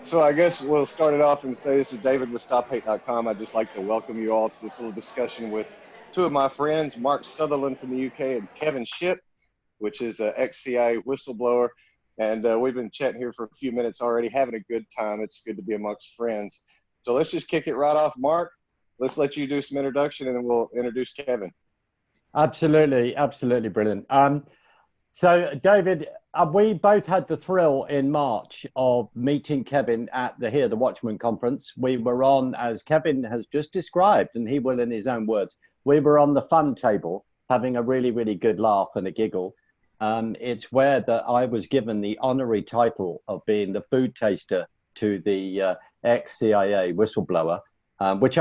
So I guess we'll start it off and say this is David with StopHate.com. I'd just like to welcome you all to this little discussion with two of my friends, Mark Sutherland from the UK and Kevin Shipp, which is an ex-CIA whistleblower. And we've been chatting here for a few minutes already, having a good time. It's good to be amongst friends. So let's just kick it right off. Mark, let's let you do some introduction and then we'll introduce Kevin. Absolutely, absolutely brilliant. So, David, we both had the thrill in March of meeting Kevin at the Watchman conference. We were on, as Kevin has just described, and he will in his own words, we were on the fun table having a really, really good laugh and a giggle. It's where that I was given the honorary title of being the food taster to the ex-CIA whistleblower, which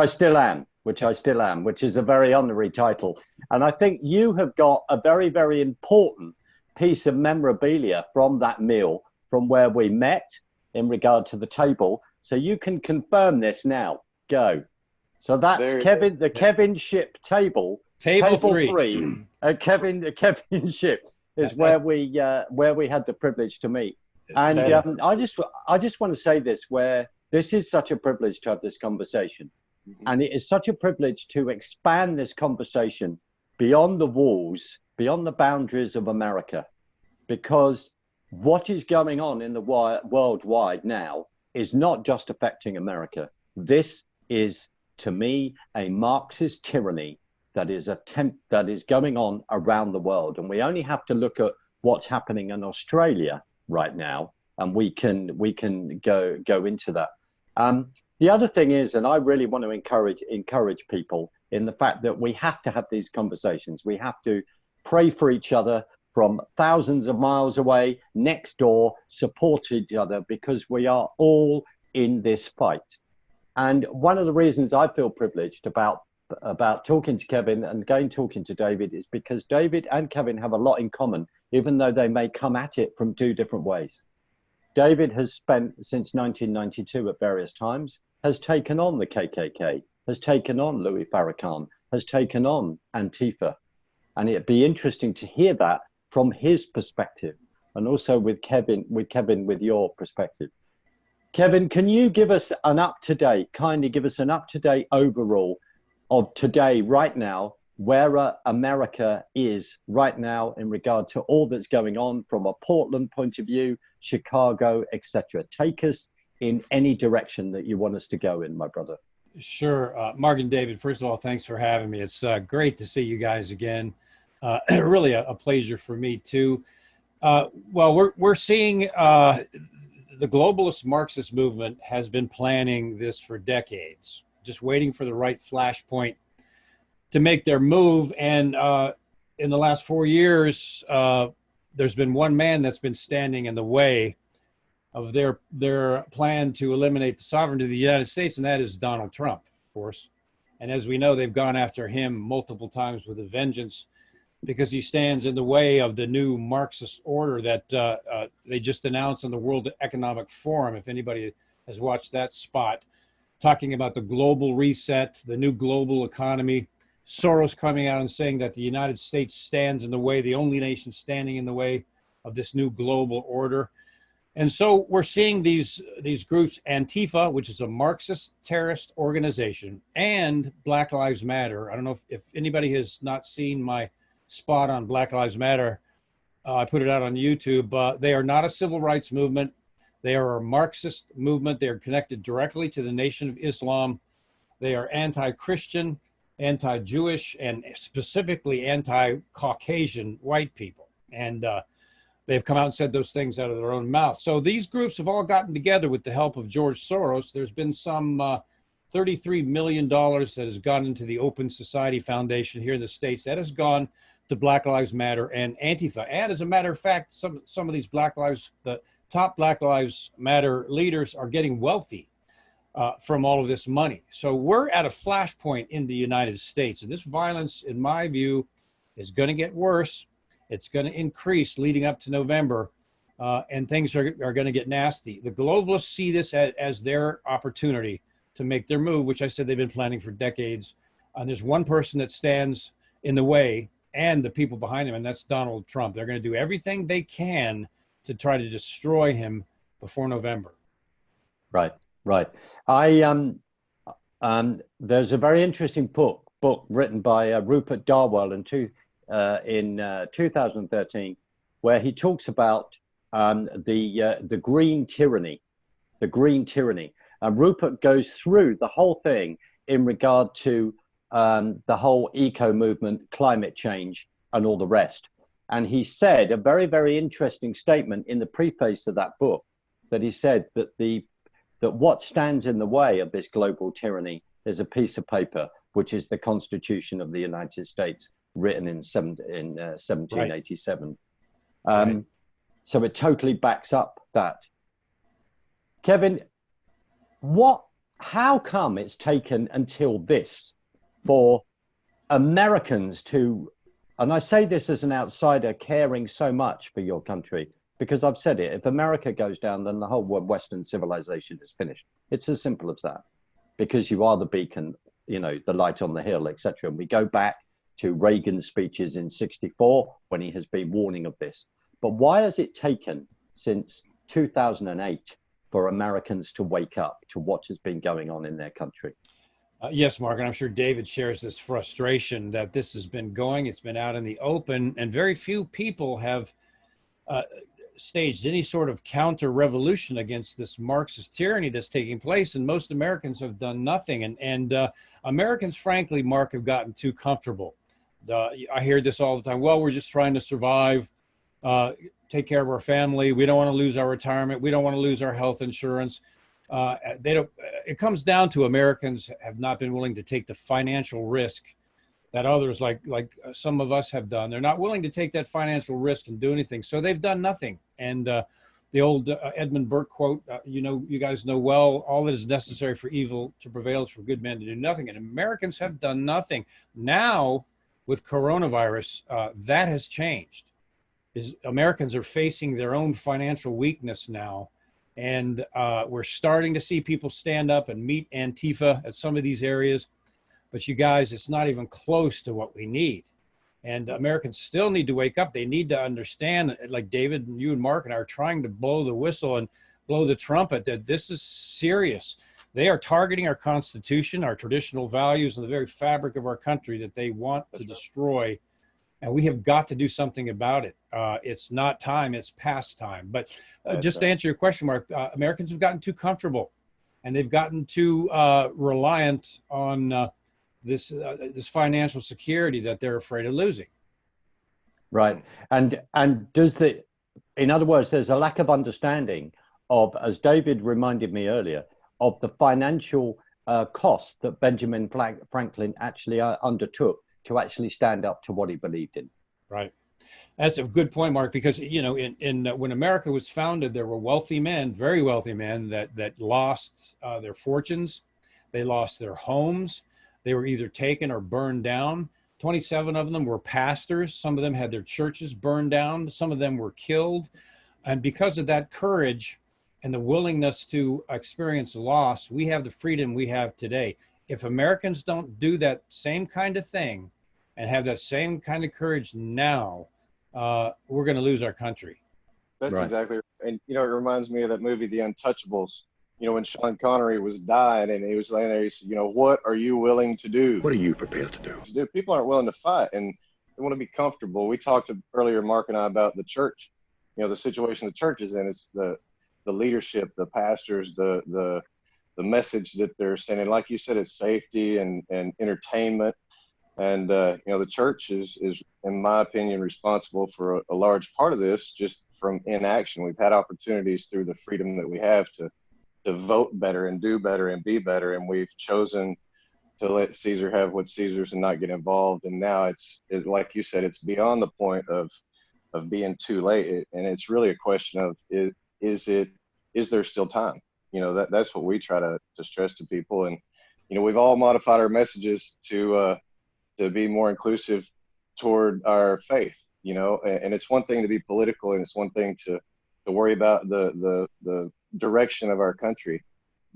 is a very honorary title. And I think you have got a very, very important piece of memorabilia from that meal, from where we met in regard to the table. So you can confirm this now. Go. So that's Kevin, the Kevin Shipp table. Table three. Kevin Shipp is where we had the privilege to meet. And I just want to say this, where this is such a privilege to have this conversation. And it is such a privilege to expand this conversation beyond the walls, beyond the boundaries of America, because what is going on in the worldwide now is not just affecting America. This is, to me, a Marxist tyranny that is going on around the world. And we only have to look at what's happening in Australia right now, and we can go into that. The other thing is, and I really want to encourage people in the fact that we have to have these conversations. We have to pray for each other from thousands of miles away, next door, support each other, because we are all in this fight. And one of the reasons I feel privileged about talking to Kevin and talking to David is because David and Kevin have a lot in common, even though they may come at it from two different ways. David has spent since 1992 at various times, has taken on the KKK, has taken on Louis Farrakhan, has taken on Antifa. And it'd be interesting to hear that from his perspective, and also with Kevin, with your perspective. Kevin, can you give us kindly give us an up-to-date overall of today, right now, where America is right now in regard to all that's going on from a Portland point of view, Chicago, etc. Take us in any direction that you want us to go in, my brother. Sure. Mark and David, first of all, thanks for having me. It's great to see you guys again. Really a pleasure for me too. Well, we're seeing the globalist Marxist movement has been planning this for decades, just waiting for the right flashpoint to make their move. And in the last 4 years, there's been one man that's been standing in the way of their plan to eliminate the sovereignty of the United States, and that is Donald Trump, of course. And as we know, they've gone after him multiple times with a vengeance because he stands in the way of the new Marxist order that they just announced on the World Economic Forum. If anybody has watched that spot, talking about the global reset, the new global economy, Soros coming out and saying that the United States stands in the way, the only nation standing in the way of this new global order. And so we're seeing these groups, Antifa, which is a Marxist terrorist organization, and Black Lives Matter. I don't know if anybody has not seen my spot on Black Lives Matter. I put it out on YouTube. They are not a civil rights movement. They are a Marxist movement. They are connected directly to the Nation of Islam. They are anti-Christian, anti-Jewish, and specifically anti-Caucasian white people. And they've come out and said those things out of their own mouth. So these groups have all gotten together with the help of George Soros. There's been some $33 million that has gone into the Open Society Foundation here in the States. That has gone to Black Lives Matter and Antifa. And as a matter of fact, some of these the top Black Lives Matter leaders are getting wealthy from all of this money. So we're at a flashpoint in the United States. And this violence, in my view, is going to get worse. It's going to increase leading up to November, and things are going to get nasty. The globalists see this as their opportunity to make their move, which I said they've been planning for decades. And there's one person that stands in the way, and the people behind him, and that's Donald Trump. They're going to do everything they can to try to destroy him before November. Right, right. I there's a very interesting book written by Rupert Darwell in 2013, where he talks about the green tyranny, the green tyranny, and Rupert goes through the whole thing in regard to the whole eco movement, climate change, and all the rest. And he said a very, very interesting statement in the preface of that book, that he said that what stands in the way of this global tyranny is a piece of paper, which is the Constitution of the United States, written in 1787. Right. So it totally backs up that. Kevin, how come it's taken until this for Americans to, and I say this as an outsider caring so much for your country, because I've said it, if America goes down, then the whole Western civilization is finished. It's as simple as that, because you are the beacon, the light on the hill, etc. And we go back to Reagan's speeches in '64 when he has been warning of this. But why has it taken since 2008 for Americans to wake up to what has been going on in their country? Yes, Mark, and I'm sure David shares this frustration that this has been going. It's been out in the open, and very few people have staged any sort of counter-revolution against this Marxist tyranny that's taking place, and most Americans have done nothing. And Americans, frankly, Mark, have gotten too comfortable. I hear this all the time. Well, we're just trying to survive, take care of our family. We don't want to lose our retirement. We don't want to lose our health insurance. It comes down to Americans have not been willing to take the financial risk that others like some of us have done. They're not willing to take that financial risk and do anything. So they've done nothing. And the old Edmund Burke quote, you guys know well, all that is necessary for evil to prevail is for good men to do nothing. And Americans have done nothing. Now, with coronavirus, that has changed. Americans are facing their own financial weakness now. And we're starting to see people stand up and meet Antifa at some of these areas. But you guys, it's not even close to what we need. And Americans still need to wake up. They need to understand, like David and you and Mark and I are trying to blow the whistle and blow the trumpet, that this is serious. They are targeting our Constitution, our traditional values, and the very fabric of our country that they want to destroy. And we have got to do something about it. It's not time, it's past time. But just to answer your question, Mark, Americans have gotten too comfortable, and they've gotten too reliant on this financial security that they're afraid of losing. Right. And in other words, there's a lack of understanding of, as David reminded me earlier, of the financial cost that Benjamin Franklin actually undertook to actually stand up to what he believed in. Right. That's a good point, Mark, because, when America was founded, there were wealthy men, very wealthy men that lost their fortunes. They lost their homes. They were either taken or burned down. 27 of them were pastors. Some of them had their churches burned down. Some of them were killed. And because of that courage and the willingness to experience loss, we have the freedom we have today. If Americans don't do that same kind of thing and have that same kind of courage now, we're going to lose our country. That's right. Exactly. And, it reminds me of that movie, The Untouchables. When Sean Connery was dying and he was laying there, he said, what are you willing to do? What are you prepared to do? People aren't willing to fight, and they want to be comfortable. We talked earlier, Mark and I, about the church, the situation the church is in. It's the leadership, the pastors, the message that they're sending. Like you said, it's safety and entertainment. And, the church is, in my opinion, responsible for a large part of this just from inaction. We've had opportunities through the freedom that we have to vote better and do better and be better. And we've chosen to let Caesar have what's Caesar's and not get involved. And now it's like you said, it's beyond the point of being too late. And it's really a question of, is there still time? That's what we try to stress to people. And, we've all modified our messages to be more inclusive toward our faith, and it's one thing to be political, and it's one thing to worry about the direction of our country,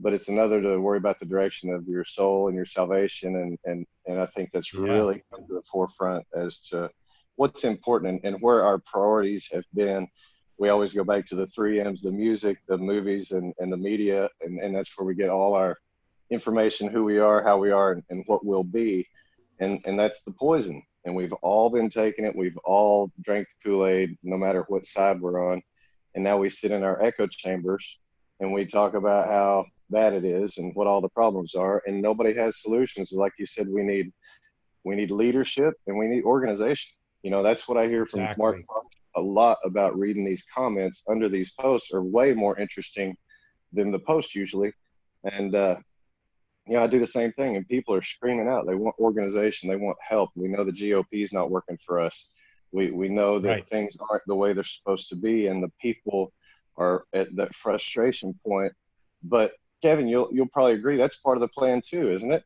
but it's another to worry about the direction of your soul and your salvation. And I think that's really come to the forefront as to what's important and where our priorities have been we always go back to the three M's: the music, the movies, and the media, and that's where we get all our information, who we are, how we are, and what we'll be, and that's the poison. And we've all been taking it. We've all drank the Kool-Aid, no matter what side we're on. And now we sit in our echo chambers and we talk about how bad it is and what all the problems are, and nobody has solutions. Like you said, we need leadership and we need organization. You know, that's what I hear from Exactly. Mark a lot about. Reading these comments under these posts are way more interesting than the post usually. And you know, I do the same thing, and people are screaming out. They want organization. They want help. We know the GOP is not working for us. We know that things aren't the way they're supposed to be, and the people are at that frustration point. But Kevin, you'll probably agree that's part of the plan too, isn't it?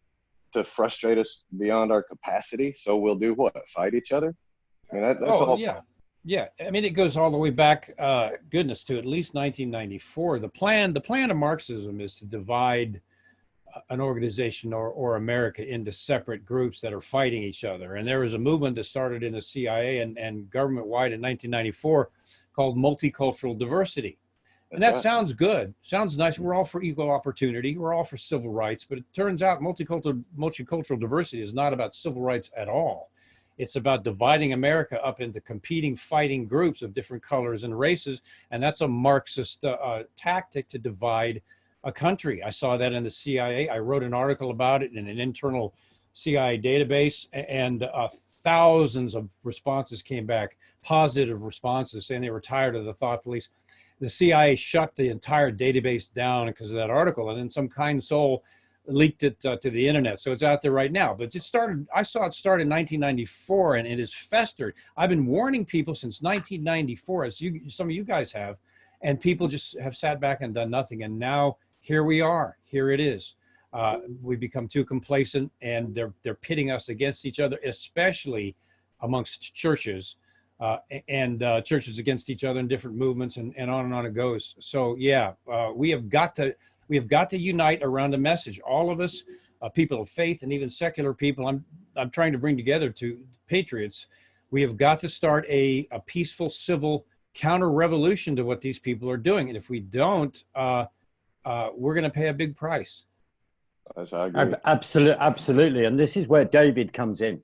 To frustrate us beyond our capacity, so we'll do what? Fight each other? I mean, that's all. Yeah. I mean, it goes all the way back, goodness, to at least 1994. The plan of Marxism is to divide an organization or America into separate groups that are fighting each other. And there was a movement that started in the CIA and government-wide in 1994 called multicultural diversity. And that sounds good, sounds nice. We're all for equal opportunity. We're all for civil rights. But it turns out multicultural diversity is not about civil rights at all. It's about dividing America up into competing, fighting groups of different colors and races. And that's a Marxist tactic to divide a country. I saw that in the CIA. I wrote an article about it in an internal CIA database, and thousands of responses came back, positive responses, saying they were tired of the thought police. The CIA shut the entire database down because of that article, and then some kind soul leaked it to the internet. So it's out there right now. But I saw it start in 1994, and it has festered. I've been warning people since 1994, as some of you guys have, and people just have sat back and done nothing. And now here we are. Here it is. We've become too complacent, and they're pitting us against each other, especially amongst churches, and churches against each other in different movements, and on it goes. So yeah, we have got to unite around a message. All of us, people of faith, and even secular people. I'm trying to bring together to patriots. We have got to start a peaceful, civil counter-revolution to what these people are doing, and if we don't, we're going to pay a big price. As I agree. Absolutely. And this is where David comes in.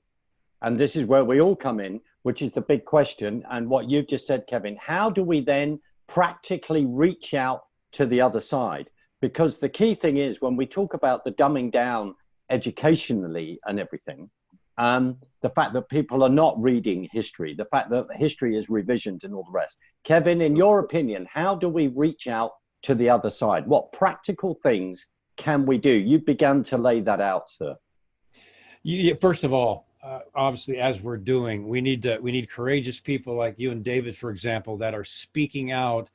And this is where we all come in, which is the big question. And what you've just said, Kevin, how do we then practically reach out to the other side? Because the key thing is, when we talk about the dumbing down educationally and everything, the fact that people are not reading history, the fact that history is revisioned and all the rest. Kevin, in your opinion, how do we reach out to the other side? What practical things can we do? You began to lay that out, sir. First of all, obviously, as we're doing, we need courageous people like you and David, for example, that are speaking out,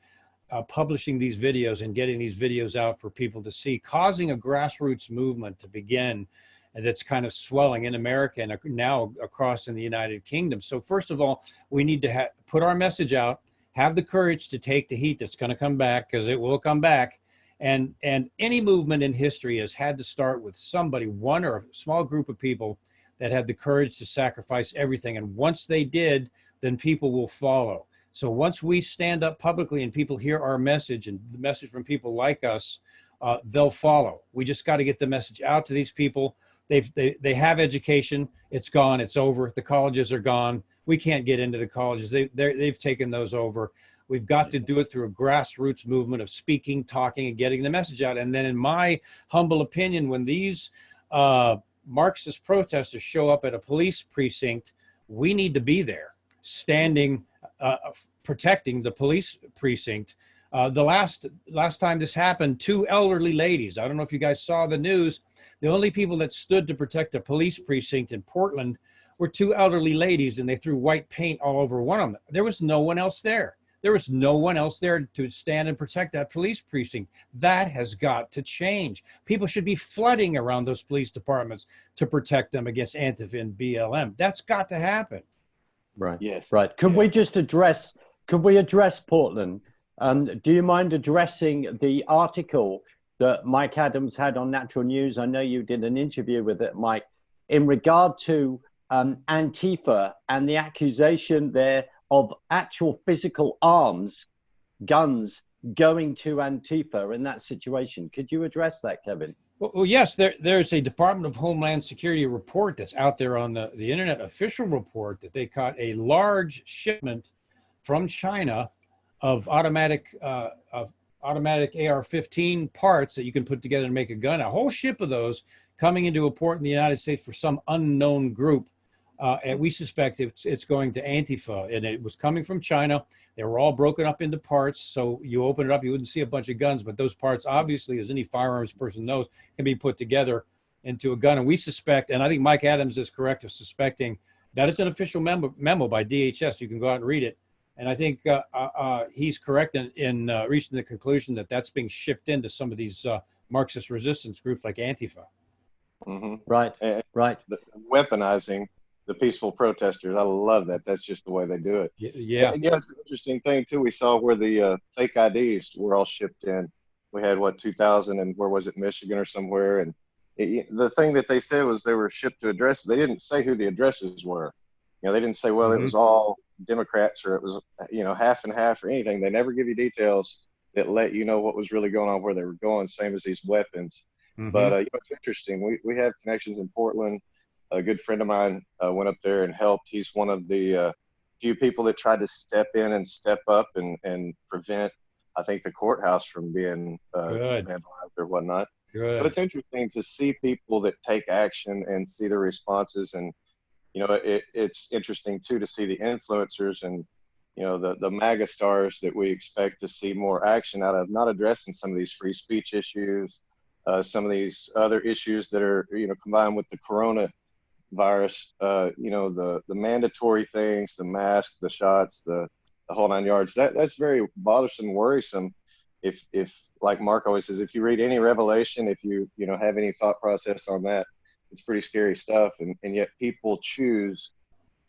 publishing these videos and getting these videos out for people to see, causing a grassroots movement to begin that's kind of swelling in America and now across in the United Kingdom. So first of all, we need to put our message out, have the courage to take the heat that's going to come back, because it will come back. And any movement in history has had to start with somebody, one or a small group of people that had the courage to sacrifice everything. And once they did, then people will follow. So once we stand up publicly and people hear our message and the message from people like us, they'll follow. We just got to get the message out to these people. They have education. It's gone. It's over. The colleges are gone. We can't get into the colleges. They've taken those over. We've got to do it through a grassroots movement of speaking, talking, and getting the message out. And then in my humble opinion, when these Marxist protesters show up at a police precinct, we need to be there, standing, protecting the police precinct. The last time this happened, two elderly ladies, I don't know if you guys saw the news, the only people that stood to protect a police precinct in Portland were two elderly ladies, and they threw white paint all over one of them. There was no one else there. There was no one else there to stand and protect that police precinct. That has got to change. People should be flooding around those police departments to protect them against Antifa and BLM. That's got to happen. Right. Yes. Right. Could we address Portland? Do you mind addressing the article that Mike Adams had on Natural News? I know you did an interview with it, Mike, in regard to Antifa and the accusation there of actual physical arms guns going to Antifa in that situation. Could you address that, Kevin? Well, yes, there's a Department of Homeland Security report that's out there on the internet, official report, that they caught a large shipment from China of automatic AR-15 parts that you can put together to make a gun. A whole ship of those coming into a port in the United States for some unknown group. And we suspect it's going to Antifa, and it was coming from China. They were all broken up into parts, so you open it up, you wouldn't see a bunch of guns, but those parts, obviously, as any firearms person knows, can be put together into a gun. And we suspect, and I think Mike Adams is correct of suspecting, that it's an official memo by DHS. You can go out and read it. And I think he's correct in reaching the conclusion that that's being shipped into some of these Marxist resistance groups like Antifa. Mm-hmm. Right, right. Weaponizing the peaceful protesters. I love that. That's just the way they do it. Yeah. And it's an interesting thing too. We saw where the fake IDs were all shipped in. We had 2,000, and where was it, Michigan or somewhere? And the thing that they said was they were shipped to addresses. They didn't say who the addresses were. They didn't say, well, it was all Democrats, or it was, half and half, or anything. They never give you details that let you know what was really going on, where they were going. Same as these weapons. Mm-hmm. But it's interesting. We have connections in Portland. A good friend of mine went up there and helped. He's one of the few people that tried to step in and step up and prevent, I think, the courthouse from being vandalized or whatnot. Good. So it's interesting to see people that take action and see the responses. And, it's interesting, too, to see the influencers and, the MAGA stars that we expect to see more action out of, not addressing some of these free speech issues, some of these other issues that are, combined with the coronavirus, the mandatory things, the mask, the shots, the whole 9 yards. That's very bothersome, worrisome. If like Mark always says, if you read any revelation, if you have any thought process on that, it's pretty scary stuff. And yet people choose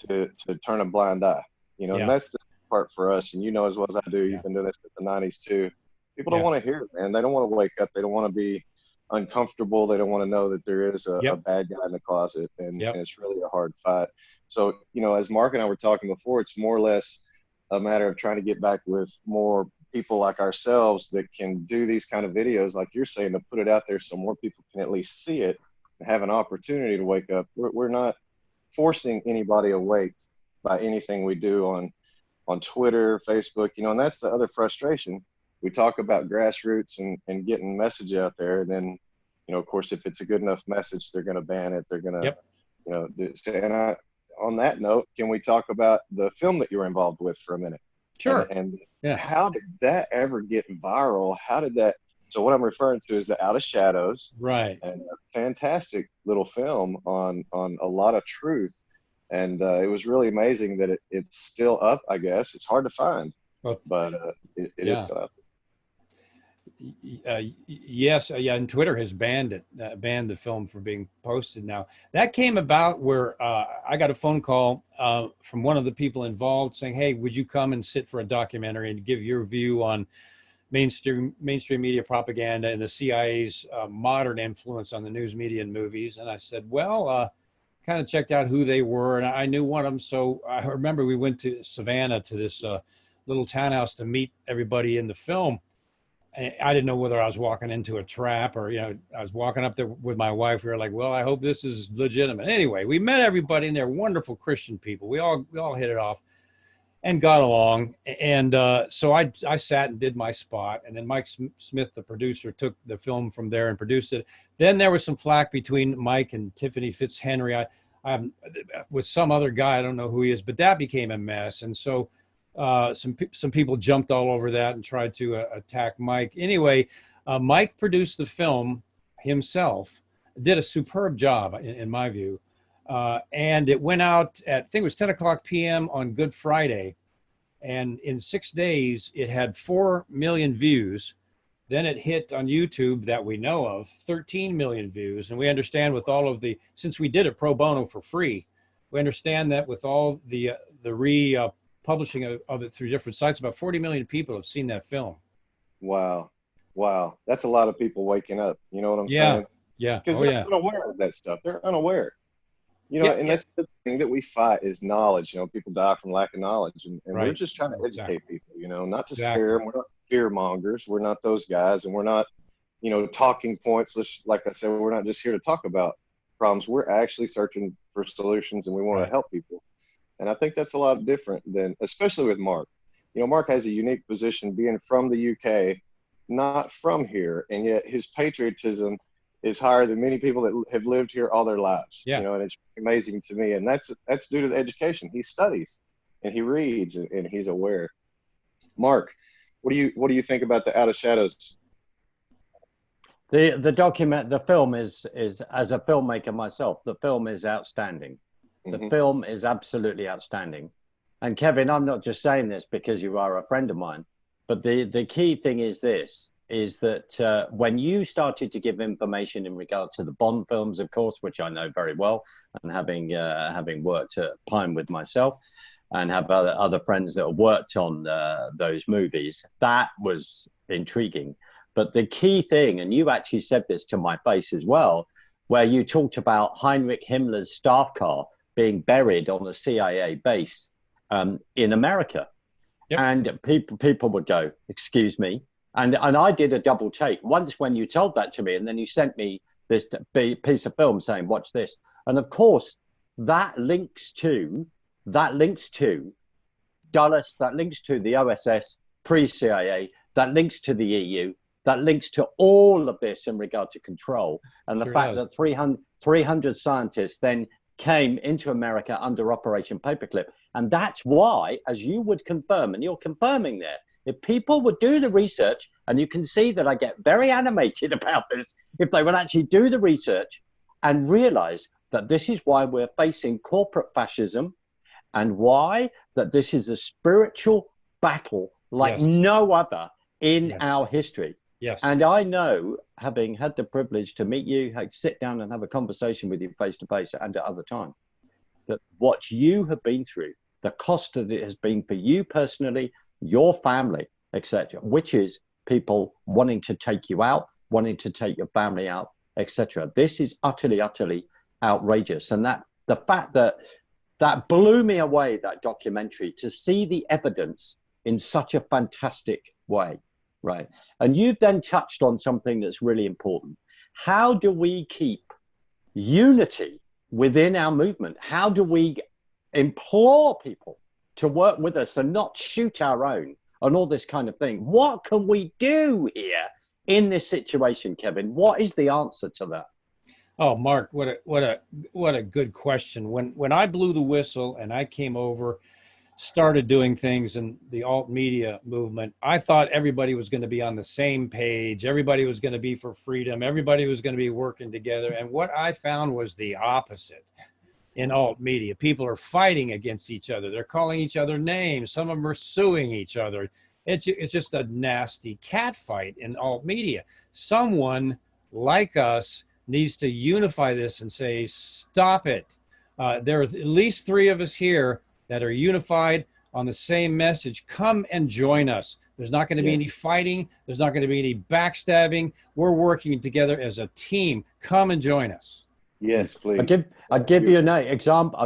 to turn a blind eye. And that's the part for us. And as well as I do, you've been doing this since the 90s too. People don't want to hear it, man. They don't want to wake up. They don't want to be uncomfortable. They don't want to know that there is a bad guy in the closet, and it's really a hard fight. So, as Mark and I were talking before, it's more or less a matter of trying to get back with more people like ourselves that can do these kind of videos, like you're saying, to put it out there so more people can at least see it and have an opportunity to wake up. We're not forcing anybody awake by anything we do on Twitter, Facebook, and that's the other frustration. We talk about grassroots and getting message out there. And then, of course, if it's a good enough message, they're going to ban it. They're going to, and on that note, can we talk about the film that you were involved with for a minute? Sure. And how did that ever get viral? How did that? So what I'm referring to is the Out of Shadows. Right. And a fantastic little film on a lot of truth. And it was really amazing that it's still up, I guess. It's hard to find, but it is still up. Yes, and Twitter has banned it, banned the film from being posted now. That came about where I got a phone call from one of the people involved saying, hey, would you come and sit for a documentary and give your view on mainstream media propaganda and the CIA's modern influence on the news media and movies? And I said, well, kind of checked out who they were, and I knew one of them. So I remember we went to Savannah to this little townhouse to meet everybody in the film. I didn't know whether I was walking into a trap or, I was walking up there with my wife. We were like, well, I hope this is legitimate. Anyway, we met everybody, and they're wonderful Christian people. We all hit it off and got along. And so I sat and did my spot. And then Mike Smith, the producer, took the film from there and produced it. Then there was some flack between Mike and Tiffany Fitzhenry. I with some other guy, I don't know who he is, but that became a mess. And so some people jumped all over that and tried to attack Mike. Anyway, Mike produced the film himself, did a superb job in my view. And it went out at, I think it was 10 o'clock p.m. on Good Friday. And in 6 days, it had 4 million views. Then it hit on YouTube, that we know of, 13 million views. And we understand with all of since we did it pro bono for free, we understand that with all the publishing of it through different sites, about 40 million people have seen that film. Wow. That's a lot of people waking up. You know what I'm saying? Yeah. Because they're unaware of that stuff. They're unaware. You know, Yeah, and yeah, that's the thing that we fight is knowledge. You know, people die from lack of knowledge, and we're right. just trying to Exactly. educate people. You know, not to scare Exactly. them. We're not fear mongers. We're not those guys, and we're not, you know, talking points. Like I said, we're not just here to talk about problems. We're actually searching for solutions, and we want to Right. help people. And I think that's a lot different than, especially with Mark. You know, Mark has a unique position being from the UK, not from here, and yet his patriotism is higher than many people that have lived here all their lives. You Yeah. know, and it's amazing to me. And that's due to the education. He studies and he reads and he's aware. Mark, what do you think about the Out of Shadows? The film is as a filmmaker myself, the film is outstanding. The Mm-hmm. film is absolutely outstanding. And Kevin, I'm not just saying this because you are a friend of mine, but the key thing is this, is that when you started to give information in regard to the Bond films, of course, which I know very well, and having worked at Pinewood myself, and have other friends that have worked on those movies, that was intriguing. But the key thing, and you actually said this to my face as well, where you talked about Heinrich Himmler's staff car being buried on a CIA base in America. Yep. And people would go, excuse me. And I did a double take once when you told that to me, and then you sent me this piece of film saying, watch this. And of course, that links to Dulles, that links to the OSS pre-CIA, that links to the EU, that links to all of this in regard to control. And the Sure fact does. that 300 scientists then came into America under Operation Paperclip. And that's why, as you would confirm, and you're confirming there, if people would do the research, and you can see that I get very animated about this, if they would actually do the research and realize that this is why we're facing corporate fascism, and why that this is a spiritual battle like Yes. no other in Yes. our history. Yes. And I know, having had the privilege to meet you, sit down and have a conversation with you face to face and at other times, that what you have been through, the cost that it has been for you personally, your family, etc., which is people wanting to take you out, wanting to take your family out, etc. This is utterly, utterly outrageous. And that the fact that blew me away, that documentary, to see the evidence in such a fantastic way, right? And you've then touched on something that's really important. How do we keep unity within our movement? How do we implore people to work with us and not shoot our own and all this kind of thing? What can we do here in this situation, Kevin? What is the answer to that? Oh, Mark, what a good question. When I blew the whistle and I came over, started doing things in the alt media movement, I thought everybody was going to be on the same page. Everybody was going to be for freedom. Everybody was going to be working together. And what I found was the opposite in alt media. People are fighting against each other. They're calling each other names. Some of them are suing each other. It's just a nasty cat fight in alt media. Someone like us needs to unify this and say, stop it. There are at least 3 of us here that are unified on the same message. Come and join us. There's not going to be any fighting. There's not going to be any backstabbing. We're working together as a team. Come and join us. Yes, please. I'll give you another example,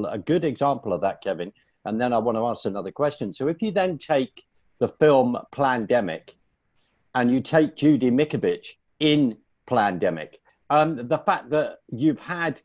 a good example of that, Kevin, and then I want to ask another question. So if you then take the film Plandemic and you take Judy Mikovits in Plandemic, the fact that you've had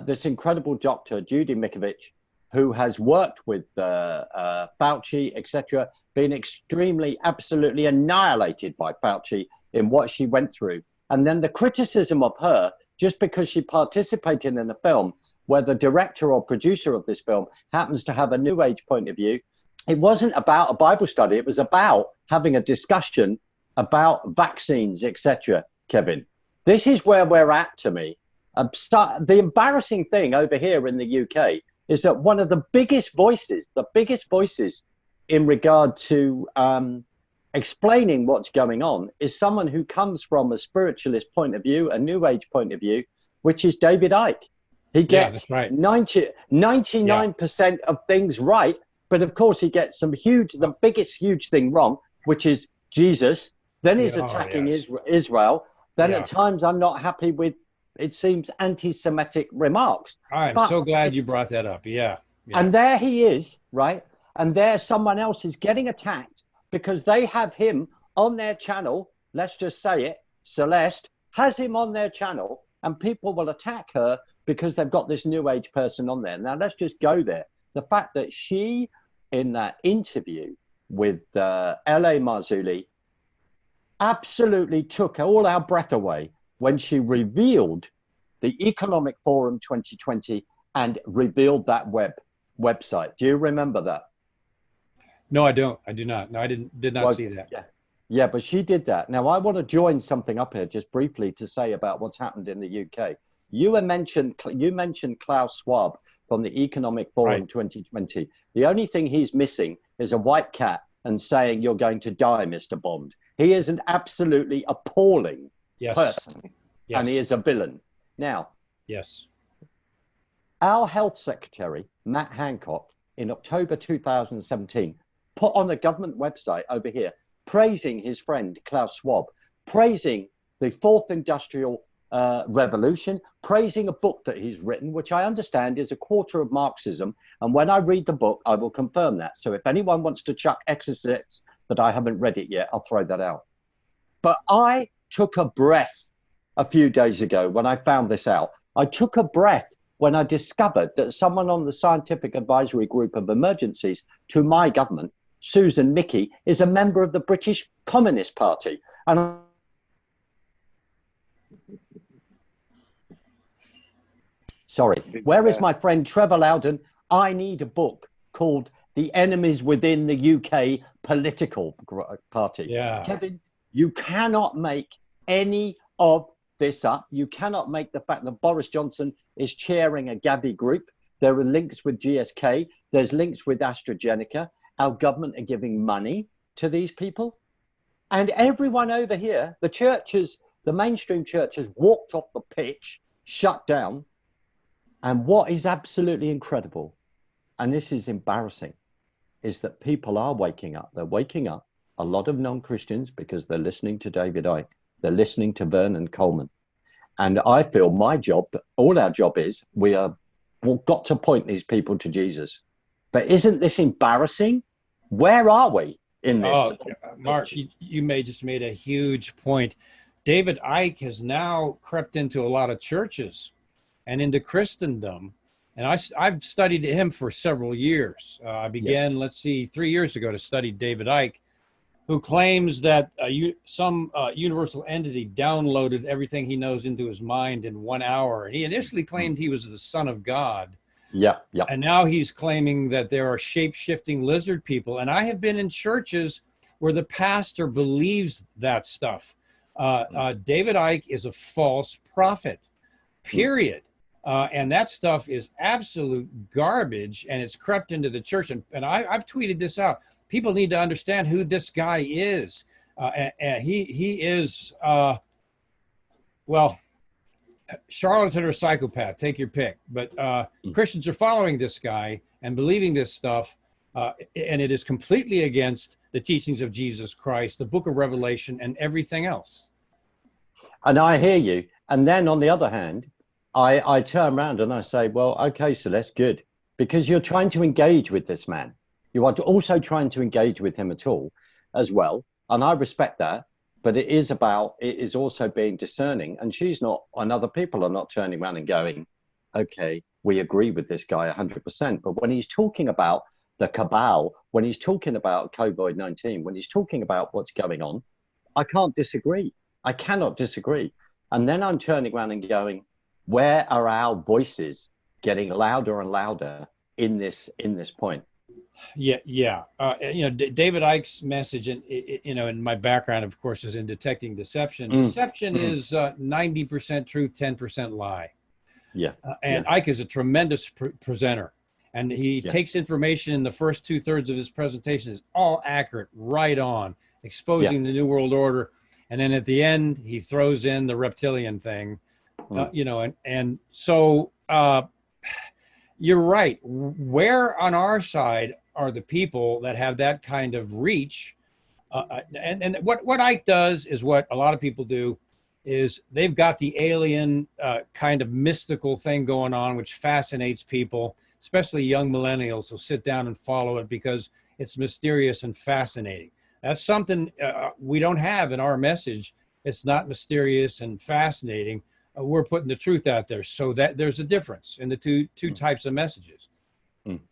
this incredible doctor, Judy Mikovits, who has worked with Fauci, etc., been extremely, absolutely annihilated by Fauci in what she went through. And then the criticism of her, just because she participated in a film where the director or producer of this film happens to have a New Age point of view. It wasn't about a Bible study. It was about having a discussion about vaccines, etc., Kevin. This is where we're at to me. The embarrassing thing over here in the UK is that one of the biggest voices in regard to explaining what's going on is someone who comes from a spiritualist point of view, a New Age point of view, which is David Icke. He gets 99% of things right, but of course he gets the biggest huge thing wrong, which is Jesus. Then he's attacking Israel. Then at times I'm not happy with it seems, anti-Semitic remarks. I'm But so glad you brought that up. Yeah. Yeah. and there he is, right? And there someone else is getting attacked because they have him on their channel. Let's just say it. Celeste has him on their channel, and people will attack her because they've got this new age person on there. Now, let's just go there. The fact that she, in that interview with L.A. Marzulli, absolutely took all our breath away when she revealed the Economic Forum 2020 and revealed that website. Do you remember that? No, I don't. I do not. No, I did not see that. Yeah, but she did that. Now, I want to join something up here just briefly to say about what's happened in the UK. You mentioned Klaus Schwab from the Economic Forum 2020. The only thing he's missing is a white cat and saying, "You're going to die, Mr. Bond." He is an absolutely appalling person, and he is a villain. Now, our health secretary, Matt Hancock, in October 2017, put on a government website over here, praising his friend Klaus Schwab, praising the fourth industrial revolution, praising a book that he's written, which I understand is a quarter of Marxism. And when I read the book, I will confirm that. So if anyone wants to chuck exercises that I haven't read it yet, I'll throw that out. But I took a breath a few days ago when I found this out. I took a breath when I discovered that someone on the Scientific Advisory Group of Emergencies to my government, Susan Mickey, is a member of the British Communist Party. And sorry, where is my friend Trevor Loudon? I need a book called The Enemies Within the UK Political Party. Yeah. Kevin, you cannot make any of this up. You cannot make the fact that Boris Johnson is chairing a Gavi group. There are links with GSK. There's links with AstraZeneca. Our government are giving money to these people. And everyone over here, the churches, the mainstream churches walked off the pitch, shut down. And what is absolutely incredible, and this is embarrassing, is that people are waking up. They're waking up. A lot of non-Christians, because they're listening to David Icke. They're listening to Vernon Coleman. And I feel my job, all our job is, we've got to point these people to Jesus. But isn't this embarrassing? Where are we in this? Oh, Mark, you just made a huge point. David Icke has now crept into a lot of churches and into Christendom. And I've studied him for several years. I began, 3 years ago to study David Icke, who claims that some universal entity downloaded everything he knows into his mind in 1 hour. And he initially claimed he was the Son of God. Yeah. And now he's claiming that there are shape-shifting lizard people. And I have been in churches where the pastor believes that stuff. David Icke is a false prophet, period. And that stuff is absolute garbage, and it's crept into the church. And I've tweeted this out. People need to understand who this guy is. And he is, charlatan or psychopath, take your pick. But Christians are following this guy and believing this stuff, and it is completely against the teachings of Jesus Christ, the book of Revelation, and everything else. And I hear you. And then on the other hand, I turn around and I say, well, okay, so that's good, because you're trying to engage with this man. You are also trying to engage with him at all as well. And I respect that. But it is also being discerning. And other people are not turning around and going, okay, we agree with this guy 100%. But when he's talking about the cabal, when he's talking about COVID-19, when he's talking about what's going on, I can't disagree. I cannot disagree. And then I'm turning around and going, where are our voices getting louder and louder in this point? Yeah. David Icke's message, and in my background, of course, is in detecting deception. Deception is 90% truth, 10% lie. Yeah. Icke is a tremendous presenter, and he takes information in the first 2/3 of his presentation is all accurate, right on, exposing the New World Order, and then at the end he throws in the reptilian thing, so you're right. Where on our side are the people that have that kind of reach? And what Icke does is what a lot of people do. is they've got the alien kind of mystical thing going on, which fascinates people, especially young millennials who sit down and follow it because it's mysterious and fascinating. That's something we don't have in our message. It's not mysterious and fascinating. We're putting the truth out there, so that there's a difference in the two types of messages.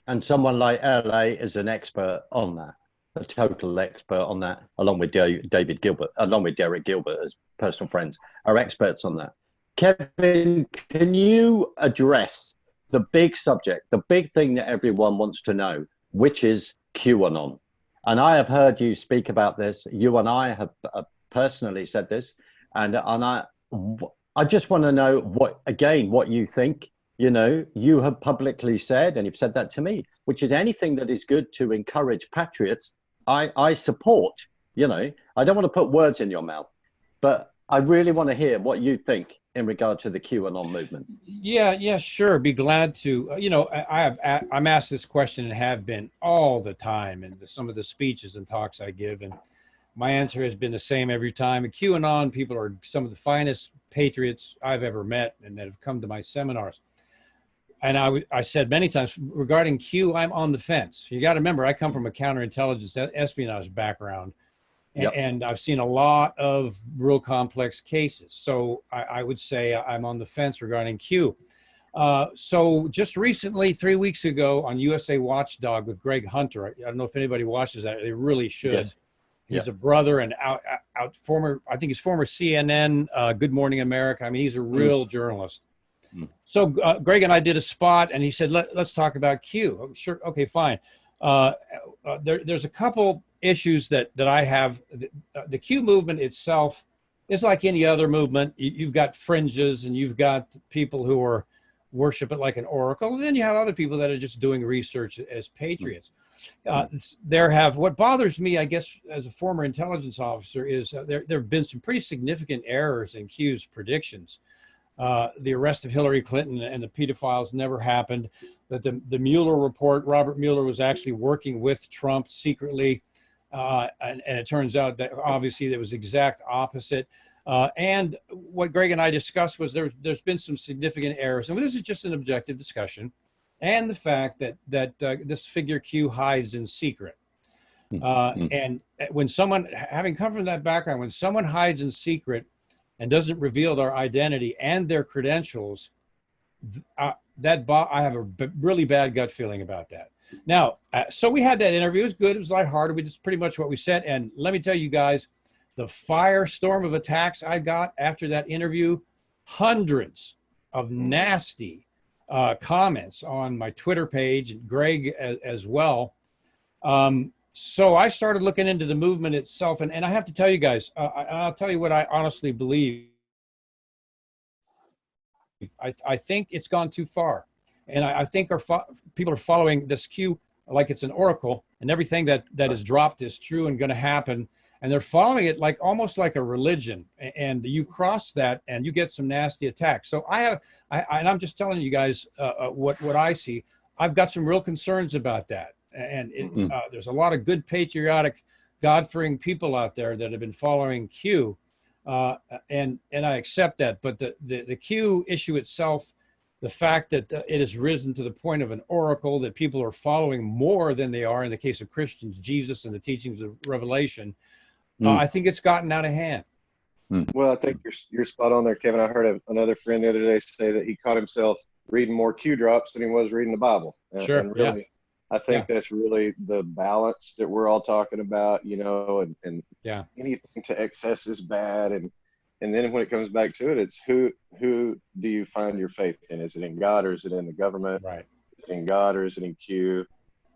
And someone like LA is an expert on that, a total expert on that, along with David Gilbert, along with Derek Gilbert as personal friends, are experts on that. Kevin, can you address the big subject, the big thing that everyone wants to know, which is QAnon? And I have heard you speak about this. You and I have personally said this, and I just want to know what you think. You know, you have publicly said, and you've said that to me, which is anything that is good to encourage patriots, I support. You know, I don't want to put words in your mouth, but I really want to hear what you think in regard to the QAnon movement. Yeah, sure. Be glad to. I'm asked this question and have been all the time in some of the speeches and talks I give, and my answer has been the same every time. And QAnon people are some of the finest patriots I've ever met and that have come to my seminars. And I said many times regarding Q, I'm on the fence. You got to remember, I come from a counterintelligence espionage background, and I've seen a lot of real complex cases. So I would say I'm on the fence regarding Q. So just recently, 3 weeks ago on USA Watchdog with Greg Hunter, I don't know if anybody watches that. They really should. Yes. He's a brother and former CNN, Good Morning America. I mean, he's a real journalist. So Greg and I did a spot, and he said, let's talk about Q. I'm sure. Okay, fine. There's a couple issues that I have. The Q movement itself is like any other movement. You've got fringes, and you've got people who are worship it like an oracle. And then you have other people that are just doing research as patriots. What bothers me, I guess, as a former intelligence officer, is there have been some pretty significant errors in Q's predictions. The arrest of Hillary Clinton and the pedophiles never happened. That the Mueller report, Robert Mueller was actually working with Trump secretly, and it turns out that obviously there was exact opposite. And what Greg and I discussed was there's been some significant errors, and this is just an objective discussion, and the fact that this figure Q hides in secret. And when someone, having come from that background, when someone hides in secret and doesn't reveal their identity and their credentials, I have a really bad gut feeling about that. Now, so we had that interview. It was good. It was lighthearted. We just pretty much what we said. And let me tell you guys, the firestorm of attacks I got after that interview, hundreds of nasty comments on my Twitter page, and Greg as well. So I started looking into the movement itself, and I have to tell you guys, I'll tell you what I honestly believe. I think it's gone too far, and I think people are following this Q like it's an oracle, and everything that is dropped is true and going to happen, and they're following it like almost like a religion. And you cross that, and you get some nasty attacks. So and I'm just telling you guys what I see. I've got some real concerns about that. And there's a lot of good, patriotic, God-fearing people out there that have been following Q, and I accept that. But the Q issue itself, the fact that it has risen to the point of an oracle, that people are following more than they are in the case of Christians, Jesus and the teachings of Revelation, I think it's gotten out of hand. Well, I think you're spot on there, Kevin. I heard another friend the other day say that he caught himself reading more Q drops than he was reading the Bible. Sure. And really, I think that's really the balance that we're all talking about, you know, and anything to excess is bad. And then when it comes back to it, it's who do you find your faith in? Is it in God, or is it in the government? Right. Is it in God, or is it in Q?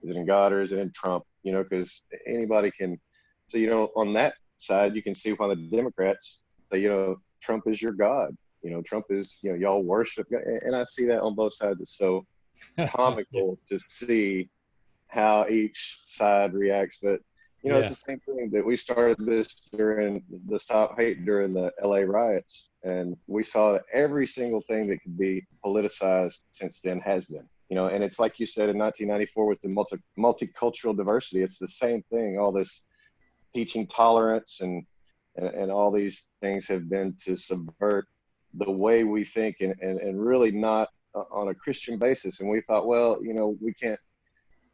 Is it in God, or is it in Trump? You know, because anybody can. So, you know, on that side, you can see why the Democrats say, you know, Trump is your God. You know, Trump is, you know, y'all worship God. And I see that on both sides. It's so comical to see how each side reacts. But, you know, it's the same thing that we started this during the Stop Hate during the LA riots. And we saw that every single thing that could be politicized since then has been. You know, and it's like you said in 1994 with the multicultural diversity, it's the same thing, all this teaching tolerance and and all these things have been to subvert the way we think, and really not on a Christian basis. And we thought, well, we can't,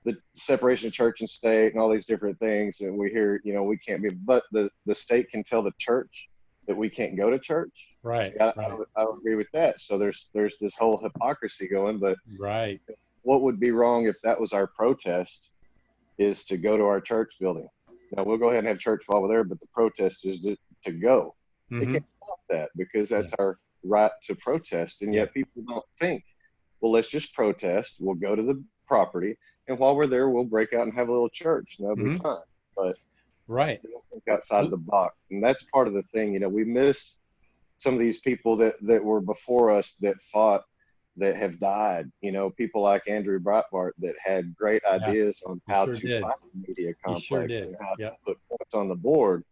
the separation of church and state and all these different things. And we hear, we can't be, but the state can tell the church that we can't go to church. Right. See, I would agree with that. So there's this whole hypocrisy going, but right. What would be wrong if that was our protest, is to go to our church building? Now we'll go ahead and have church while we're there, but the protest is to go. They can't stop that, because that's our right to protest. And yet people don't think, well, let's just protest. We'll go to the property, and while we're there, we'll break out and have a little church, and that'll be fine. But right, we don't think outside the box, and that's part of the thing. We miss some of these people that were before us that fought, that have died. People like Andrew Breitbart that had great ideas on how to fight the media complex and how to put points on the board.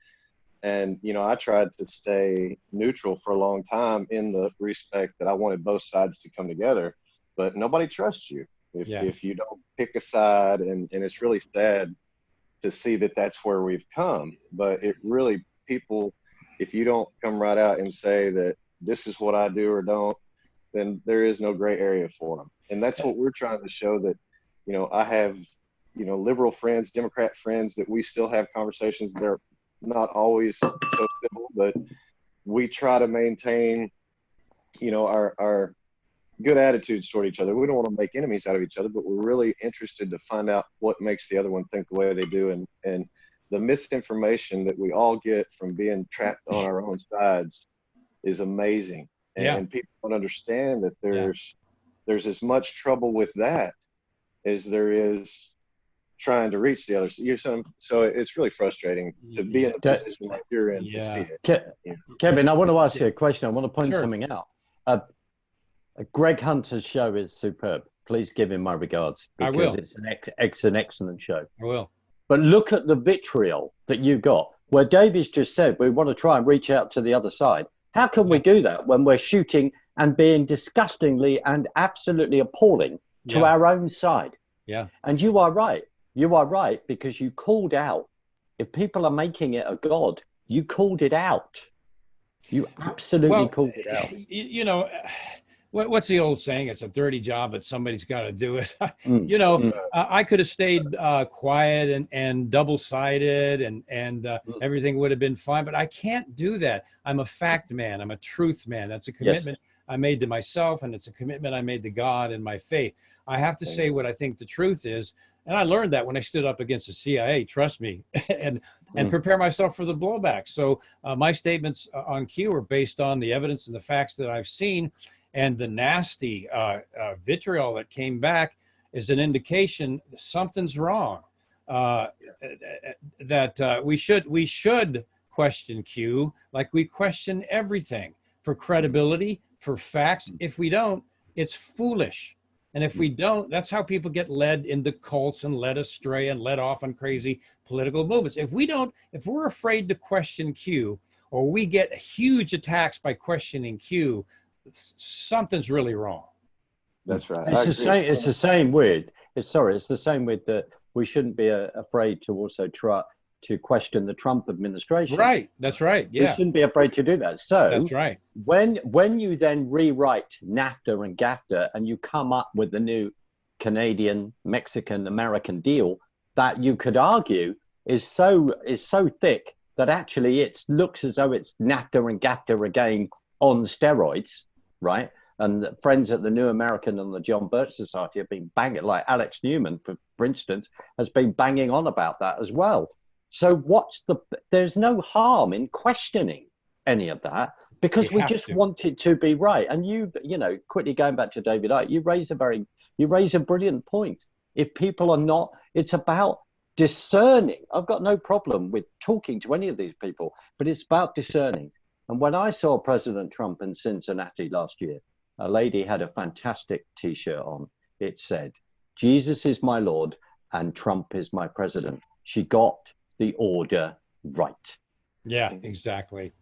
And, I tried to stay neutral for a long time, in the respect that I wanted both sides to come together, but nobody trusts you if you don't pick a side. And it's really sad to see that that's where we've come. But it really, people, if you don't come right out and say that this is what I do or don't, then there is no gray area for them. And that's what we're trying to show, that, I have, liberal friends, Democrat friends, that we still have conversations. They're not always so civil, but we try to maintain, our good attitudes toward each other. We don't want to make enemies out of each other, but we're really interested to find out what makes the other one think the way they do. And the misinformation that we all get from being trapped on our own sides is amazing. And people don't understand that there's as much trouble with that as there is trying to reach the other. So it's really frustrating to be in a position like you're in to see it. Kevin, I want to ask you a question. I want to point something out. Greg Hunter's show is superb. Please give him my regards, because it's an excellent show. I will. But look at the vitriol that you got, where David's just said we want to try and reach out to the other side. How can we do that when we're shooting and being disgustingly and absolutely appalling to our own side? Yeah. And you are right. You are right, because you called out. If people are making it a god, you called it out. You absolutely called it out. What's the old saying? It's a dirty job, but somebody's got to do it. I could have stayed quiet and double-sided, and everything would have been fine. But I can't do that. I'm a fact man. I'm a truth man. That's a commitment I made to myself, and it's a commitment I made to God and my faith. I have to say what I think the truth is, and I learned that when I stood up against the CIA. Trust me, and prepare myself for the blowback. So my statements on Q are based on the evidence and the facts that I've seen. And the nasty vitriol that came back is an indication something's wrong. That we should question Q like we question everything, for credibility, for facts. If we don't, it's foolish. And if we don't, that's how people get led into cults and led astray and led off on crazy political movements. If we're afraid to question Q, or we get huge attacks by questioning Q, something's really wrong. That's right. It's the same with that we shouldn't be afraid to also try to question the Trump administration. Right. That's right. Yeah. We shouldn't be afraid to do that. So that's right. When you then rewrite NAFTA and GAFTA, and you come up with the new Canadian, Mexican, American deal that you could argue is so thick that actually it looks as though it's NAFTA and GAFTA again on steroids, right? And the friends at the New American and the John Birch Society have been banging, like Alex Newman, for instance, has been banging on about that as well. So there's no harm in questioning any of that, because we just want it to be right. And you quickly going back to David Icke, you raise a brilliant point. If people are not, it's about discerning. I've got no problem with talking to any of these people, but it's about discerning. And when I saw President Trump in Cincinnati last year, a lady had a fantastic T-shirt on. It said, "Jesus is my Lord and Trump is my president." She got the order right. Yeah, exactly.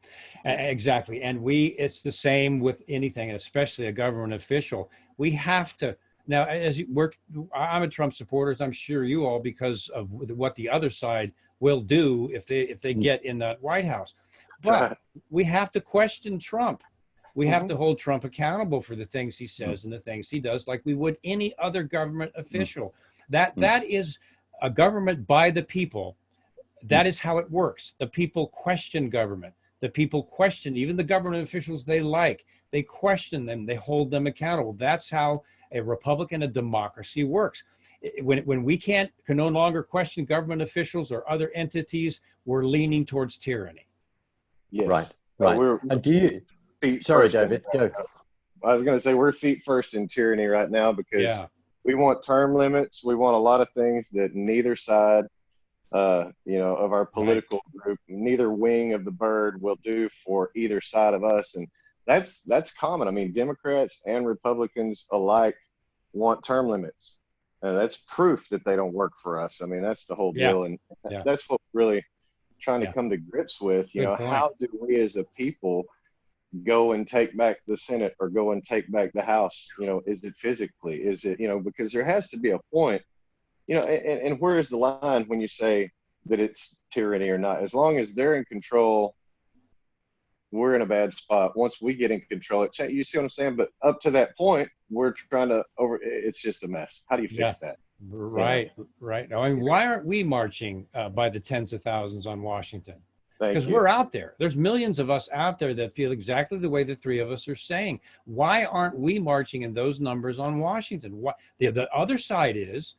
Exactly. And it's the same with anything, especially a government official. We have to, now, I'm a Trump supporter, as I'm sure you all, because of what the other side will do if they get in that White House. But we have to question Trump. We have Mhm. to hold Trump accountable for the things he says and the things he does, like we would any other government official. That is a government by the people. That is how it works. The people question government. The people question even the government officials they like. They question them. They hold them accountable. That's how a republic and a democracy works. When we can no longer question government officials or other entities, we're leaning towards tyranny. Yes. Right. So Right. And do you? feet Sorry, first in- David. Go. I was going to say we're feet first in tyranny right now because Yeah. we want term limits. We want a lot of things that neither side, of our political group, neither wing of the bird will do for either side of us. And that's common. I mean, Democrats and Republicans alike want term limits. And that's proof that they don't work for us. I mean, that's the whole deal. And that's what we're really trying to come to grips with. How do we as a people go and take back the Senate or go and take back the House? Is it physically? Is it, because there has to be a point, and where is the line when you say that it's tyranny or not? As long as they're in control, we're in a bad spot. Once we get in control, you see what I'm saying? But up to that point, we're trying to it's just a mess. How do you fix that? Right. I mean, why aren't we marching by the tens of thousands on Washington? Because we're out there. There's millions of us out there that feel exactly the way the three of us are saying. Why aren't we marching in those numbers on Washington? What the other side is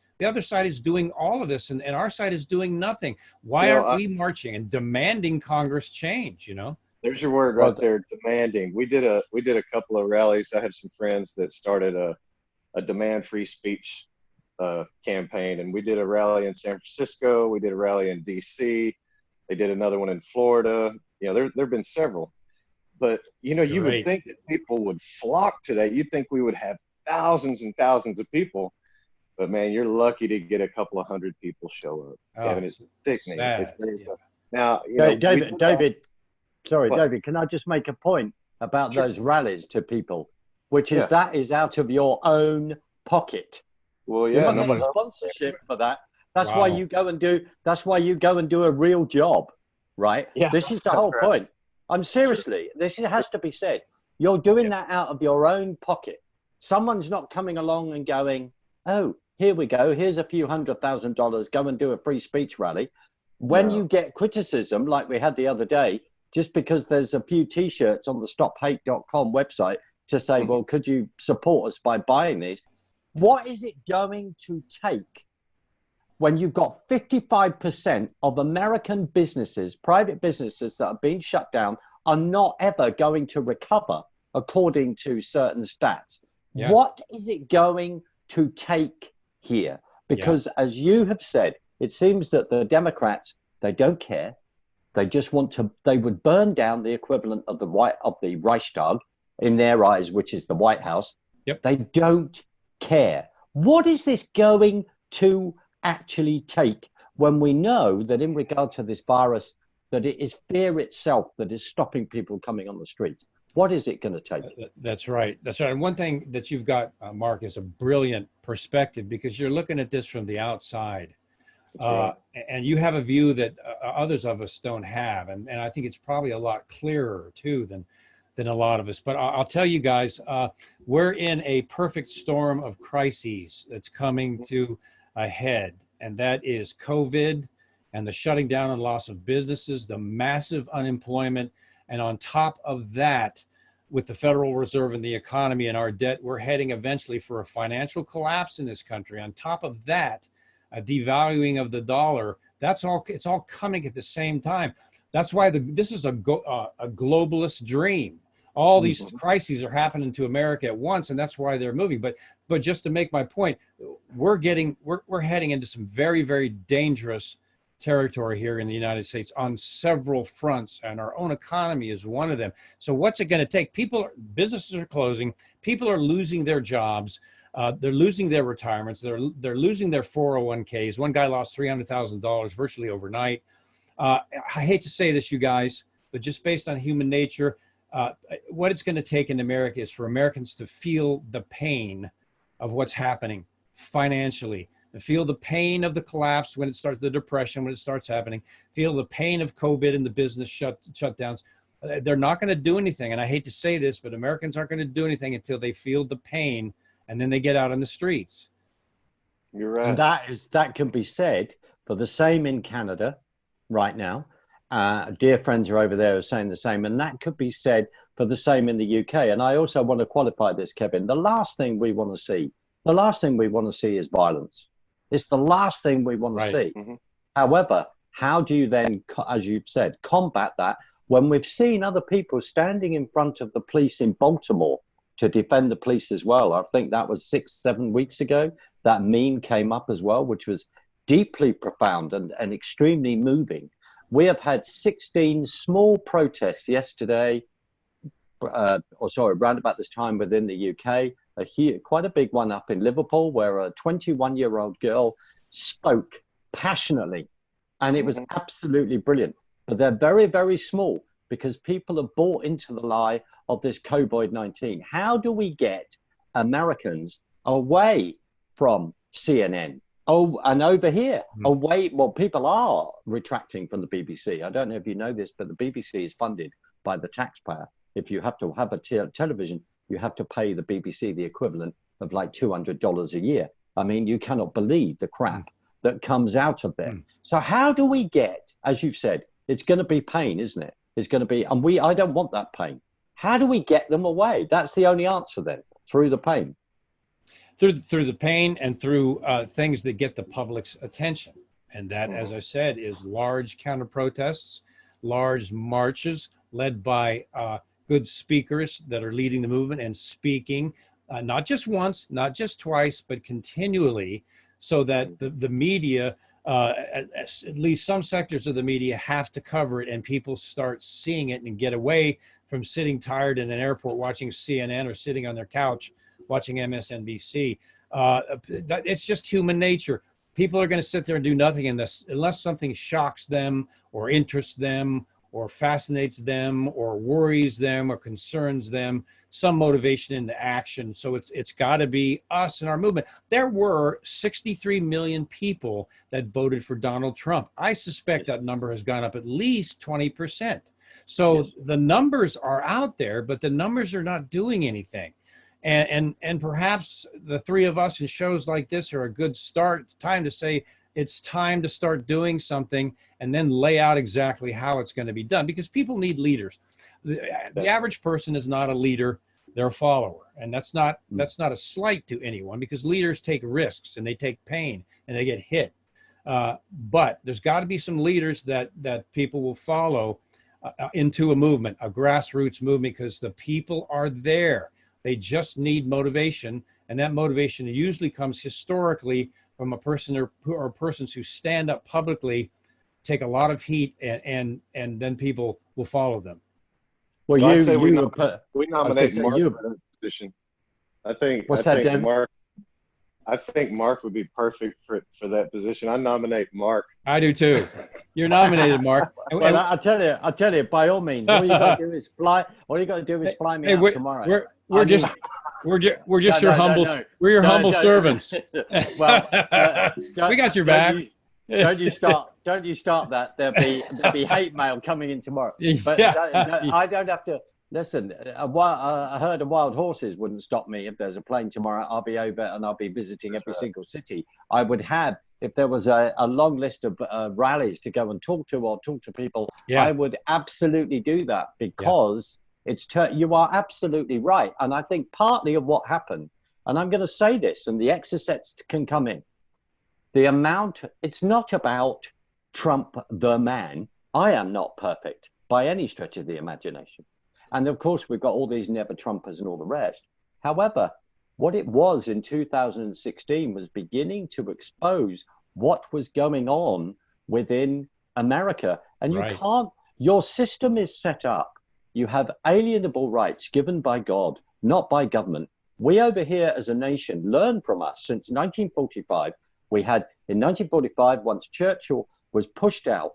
doing all of this, and our side is doing nothing. Why aren't we marching and demanding Congress change? There's your word right there, demanding. We did a couple of rallies. I have some friends that started a demand free speech campaign, and we did a rally in San Francisco. We did a rally in DC. They did another one in Florida. There've been several, but you would think that people would flock to that. You'd think we would have thousands and thousands of people, but man, you're lucky to get a couple of hundred people show up. Kevin, it's sickening. It's very sad. Now, David, David, can I just make a point about those rallies to people, which is that is out of your own pocket. Well, You're not getting sponsorship for that. That's why you go and do. That's why you go and do a real job, right? Yeah, this is the whole point. I'm seriously. This has to be said. You're doing that out of your own pocket. Someone's not coming along and going, "Oh, here we go. Here's a few $100,000. Go and do a free speech rally." When you get criticism, like we had the other day, just because there's a few T-shirts on the StopHate.com website to say, "Well, could you support us by buying these?" What is it going to take? When you've got 55% of American businesses, private businesses that are being shut down, are not ever going to recover, according to certain stats. Yeah. What is it going to take here? Because as you have said, it seems that the Democrats, they don't care. They just want to, they would burn down the equivalent of the Reichstag in their eyes, which is the White House. Yep. They don't care. What is this going to actually take when we know that in regard to this virus, that it is fear itself that is stopping people coming on the streets? What is it going to take? That's right. And one thing that you've got, Mark, is a brilliant perspective, because you're looking at this from the outside. And you have a view that others of us don't have. And I think it's probably a lot clearer, too, than a lot of us. But I'll tell you guys, we're in a perfect storm of crises that's coming to a head. And that is COVID and the shutting down and loss of businesses, the massive unemployment. And on top of that, with the Federal Reserve and the economy and our debt, we're heading eventually for a financial collapse in this country. On top of that, a devaluing of the dollar. It's all coming at the same time. That's why this is a globalist dream. All these crises are happening to America at once, and that's why they're moving. But just to make my point, we're heading into some very, very dangerous territory here in the United States on several fronts, and our own economy is one of them. So what's it going to take? Businesses are closing. People are losing their jobs. They're losing their retirements. They're losing their 401ks. One guy lost $300,000 virtually overnight. I hate to say this, you guys, but just based on human nature, what it's going to take in America is for Americans to feel the pain of what's happening financially. feel the pain of the collapse when it starts, the depression when it starts happening, feel the pain of COVID and the business shutdowns. They're not going to do anything. And I hate to say this, but Americans aren't going to do anything until they feel the pain, and then they get out on the streets. You're right. And that can be said for the same in Canada right now. Dear friends are over there are saying the same, and that could be said for the same in the UK. And I also want to qualify this, Kevin. The last thing we want to see is violence. It's the last thing we want to see. Mm-hmm. However, how do you then, as you've said, combat that when we've seen other people standing in front of the police in Baltimore to defend the police as well? I think that was 6-7 weeks ago. That meme came up as well, which was deeply profound and extremely moving. We have had 16 small protests yesterday, around about this time within the UK, quite a big one up in Liverpool, where a 21-year-old girl spoke passionately, and it was absolutely brilliant. But they're very, very small because people have bought into the lie of this COVID-19. How do we get Americans away from CNN? Oh, and over here, away, well, people are retracting from the BBC. I don't know if you know this, but the BBC is funded by the taxpayer. If you have to have a television, you have to pay the BBC the equivalent of like $200 a year. I mean, you cannot believe the crap that comes out of there. So how do we get, as you've said, it's going to be pain, isn't it? It's going to be, and I don't want that pain. How do we get them away? That's the only answer then, through the pain. Through the pain and through things that get the public's attention. And that, as I said, is large counter protests, large marches led by good speakers that are leading the movement and speaking, not just once, not just twice, but continually, so that the media, at least some sectors of the media, have to cover it, and people start seeing it and get away from sitting tired in an airport watching CNN or sitting on their couch watching MSNBC. It's just human nature. People are going to sit there and do nothing unless something shocks them or interests them or fascinates them or worries them or concerns them, some motivation into action. So it's got to be us and our movement. There were 63 million people that voted for Donald Trump. I suspect that number has gone up at least 20%. So the numbers are out there, but the numbers are not doing anything. And perhaps the three of us in shows like this are a good time to say it's time to start doing something, and then lay out exactly how it's going to be done, because people need leaders. The average person is not a leader, they're a follower. And that's not a slight to anyone, because leaders take risks and they take pain and they get hit. But there's got to be some leaders that people will follow into a movement, a grassroots movement, because the people are there. They just need motivation, and that motivation usually comes historically from a person or persons who stand up publicly, take a lot of heat, and then people will follow them. Well, we nominate Mark for that position. I think Mark would be perfect for that position. I nominate Mark. I do too. You're nominated, Mark. Well, I tell you, by all means, all you got to do is fly. All you got to do is fly me out tomorrow. We're just your humble servants. Well, we got your back. Don't you start that. There'll be hate mail coming in tomorrow. But I don't have to listen. A herd of wild horses wouldn't stop me. If there's a plane tomorrow, I'll be over and I'll be visiting every single city. I would have, if there was a long list of rallies to go and talk to people, I would absolutely do that, because you are absolutely right. And I think partly of what happened, and I'm going to say this, and the exorcists can come in, it's not about Trump the man. I am not perfect by any stretch of the imagination. And of course, we've got all these never Trumpers and all the rest. However, what it was in 2016 was beginning to expose what was going on within America. And your system is set up. You have alienable rights given by God, not by government. We over here as a nation learn from us since 1945. We had, in 1945, once Churchill was pushed out,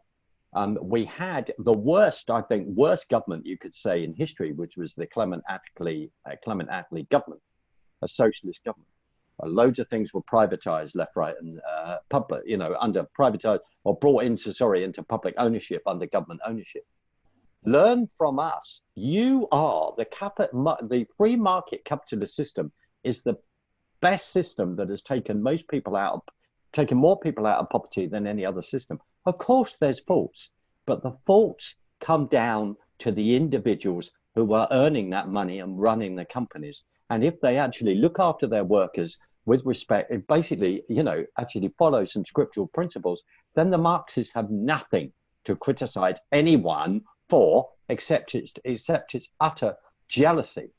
we had the worst government you could say in history, which was the Clement Attlee government, a socialist government. Loads of things were privatized left, right, and public, under privatized or brought into public ownership under government ownership. Learn from us. You are the free market capitalist system is the best system that has taken more people out of poverty than any other system. Of course, there's faults, but the faults come down to the individuals who are earning that money and running the companies. And if they actually look after their workers with respect, basically, actually follow some scriptural principles, then the Marxists have nothing to criticize anyone for except its utter jealousy.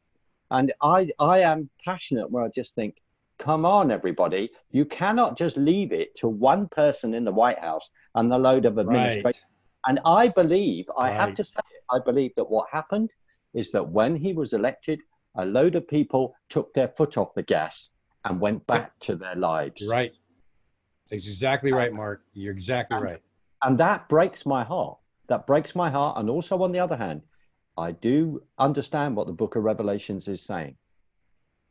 And I am passionate where I just think, come on, everybody, you cannot just leave it to one person in the White House and the load of administration. Right. And I believe, I Right. have to say it, I believe that what happened is that when he was elected, a load of people took their foot off the gas and went back to their lives. Right. That's exactly right, Mark. You're exactly right. And that breaks my heart. That breaks my heart. And also, on the other hand, I do understand what the book of Revelations is saying.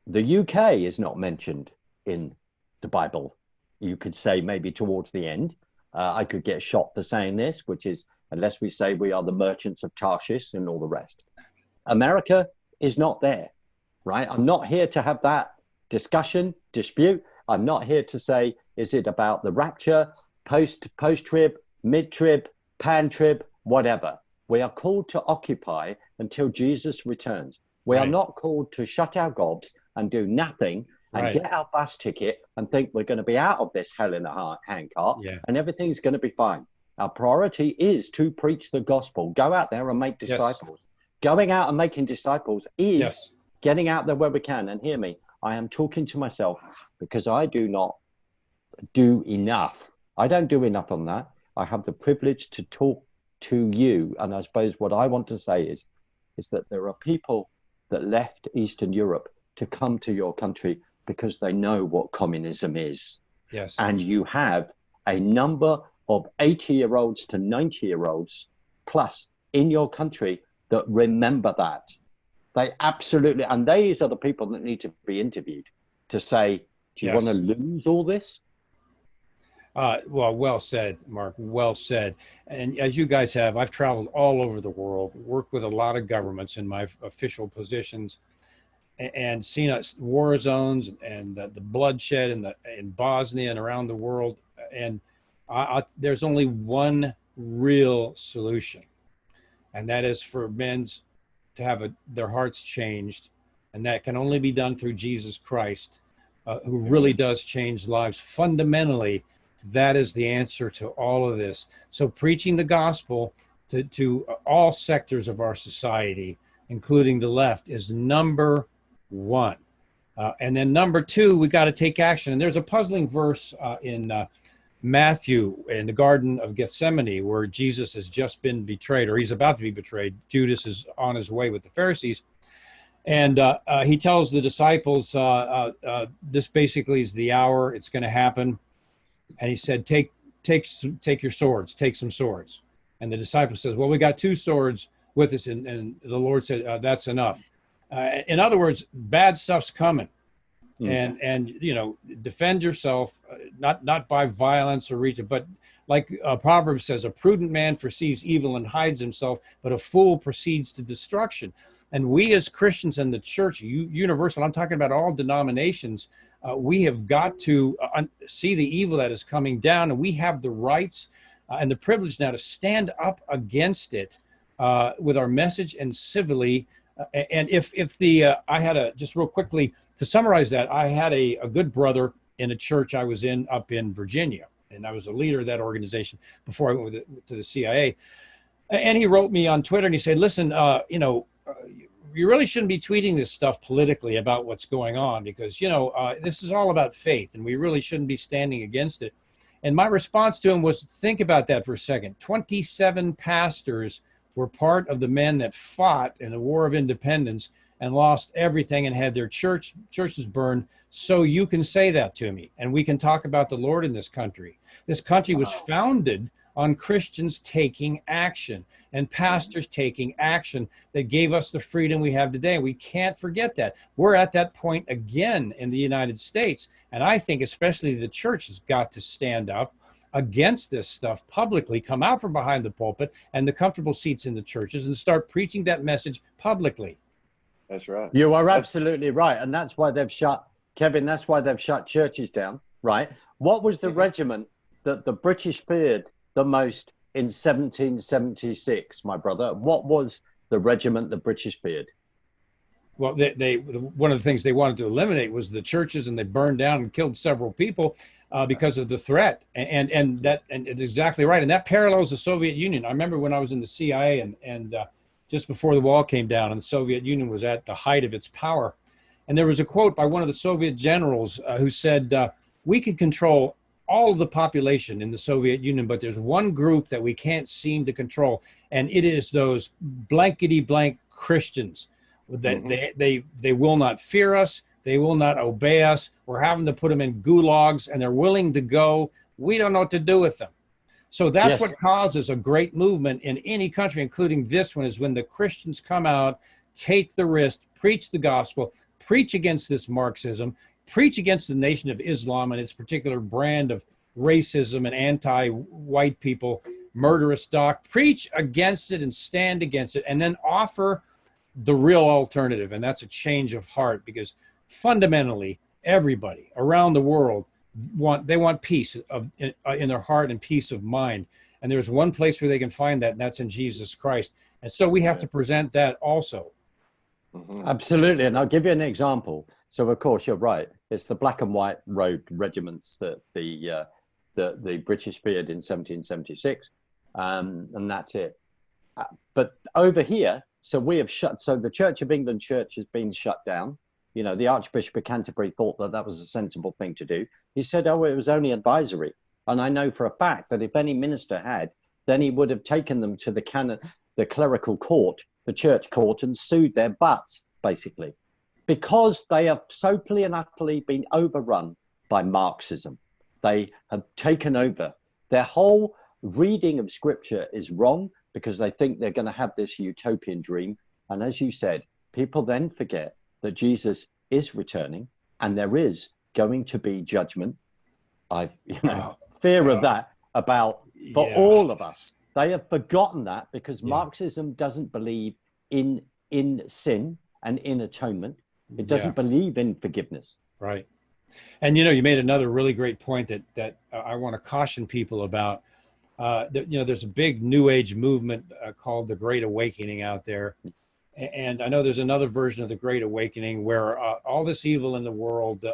The UK is not mentioned in the Bible. You could say maybe towards the end. I could get shot for saying this, which is, unless we say we are the merchants of Tarshish and all the rest. America is not there, right? I'm not here to have that dispute. I'm not here to say, is it about the rapture, post-trib, mid-trib, pan-trib, whatever. We are called to occupy until Jesus returns. We are not called to shut our gobs and do nothing and get our bus ticket and think we're going to be out of this hell in a handcart and everything's going to be fine. Our priority is to preach the gospel. Go out there and make disciples. Going out and making disciples is getting out there where we can. And hear me, I am talking to myself because I do not do enough. I don't do enough on that. I have the privilege to talk to you. And I suppose what I want to say is that there are people that left Eastern Europe to come to your country because they know what communism is. Yes. And you have a number of 80-year-olds to 90-year-olds plus in your country that remember that. They absolutely, and these are the people that need to be interviewed to say, do you want to lose all this? Well said, Mark, well said. And as you guys have, I've traveled all over the world, worked with a lot of governments in my official positions, and seen war zones and the bloodshed in Bosnia and around the world. And there's only one real solution, and that is for men to have their hearts changed, and that can only be done through Jesus Christ, who really does change lives fundamentally. That is the answer to all of this. So preaching the gospel to all sectors of our society, including the left, is number one. And then number two, we got to take action. And there's a puzzling verse in Matthew in the Garden of Gethsemane where Jesus has just been betrayed, or he's about to be betrayed. Judas is on his way with the Pharisees. And he tells the disciples, this basically is the hour, it's going to happen. And he said, take your swords, take some swords. And the disciple says, well, we got two swords with us. And the Lord said, that's enough. In other words, bad stuff's coming. And defend yourself, not by violence or reason, but like Proverbs says, a prudent man foresees evil and hides himself, but a fool proceeds to destruction. And we as Christians in the church, universal, I'm talking about all denominations, we have got to see the evil that is coming down, and we have the rights and the privilege now to stand up against it with our message and civilly. And if I had just real quickly to summarize that, I had a good brother in a church I was in up in Virginia, and I was a leader of that organization before I went to the CIA. And he wrote me on Twitter and he said, listen, you really shouldn't be tweeting this stuff politically about what's going on because, this is all about faith and we really shouldn't be standing against it. And my response to him was, think about that for a second. 27 pastors were part of the men that fought in the War of Independence and lost everything and had their churches burned. So you can say that to me and we can talk about the Lord in this country. This country was founded on Christians taking action and pastors taking action that gave us the freedom we have today. We can't forget that. We're at that point again in the United States. And I think especially the church has got to stand up against this stuff publicly, come out from behind the pulpit and the comfortable seats in the churches and start preaching that message publicly. That's right. You are absolutely right. And that's why they've shut, Kevin, that's why they've shut churches down, right? What was the regiment that the British feared the most in 1776, my brother? What was the regiment the British feared? Well, they one of the things they wanted to eliminate was the churches, and they burned down and killed several people because of the threat. And it's exactly right. And that parallels the Soviet Union. I remember when I was in the CIA and just before the wall came down and the Soviet Union was at the height of its power. And there was a quote by one of the Soviet generals who said, we can control all of the population in the Soviet Union, but there's one group that we can't seem to control, and it is those blankety blank Christians. That they will not fear us, they will not obey us. We're having to put them in gulags, and they're willing to go. We don't know what to do with them. So that's what causes a great movement in any country, including this one, is when the Christians come out, take the risk, preach the gospel, preach against this Marxism, preach against the Nation of Islam and its particular brand of racism and anti-white people, murderous doc, preach against it and stand against it, and then offer the real alternative, and that's a change of heart, because fundamentally everybody around the world want peace in their heart and peace of mind, and there's one place where they can find that, and that's in Jesus Christ. And so we have to present that also. Absolutely. And I'll give you an example. So of course you're right, it's the black and white road regiments that the British feared in 1776, and that's it. But over here, so the Church of England church has been shut down. You know, the Archbishop of Canterbury thought that was a sensible thing to do. He said, oh, it was only advisory. And I know for a fact that if any minister had, then he would have taken them to the clerical court, the church court, and sued their butts, basically, because they have totally and utterly been overrun by Marxism. They have taken over. Their whole reading of scripture is wrong, because they think they're going to have this utopian dream. And as you said, people then forget that Jesus is returning and there is going to be judgment. Fear of that for all of us. They have forgotten that because Marxism doesn't believe in sin and in atonement. It doesn't believe in forgiveness. Right. And, you know, you made another really great point that I want to caution people about. There's a big New Age movement called the Great Awakening out there. And I know there's another version of the Great Awakening where all this evil in the world,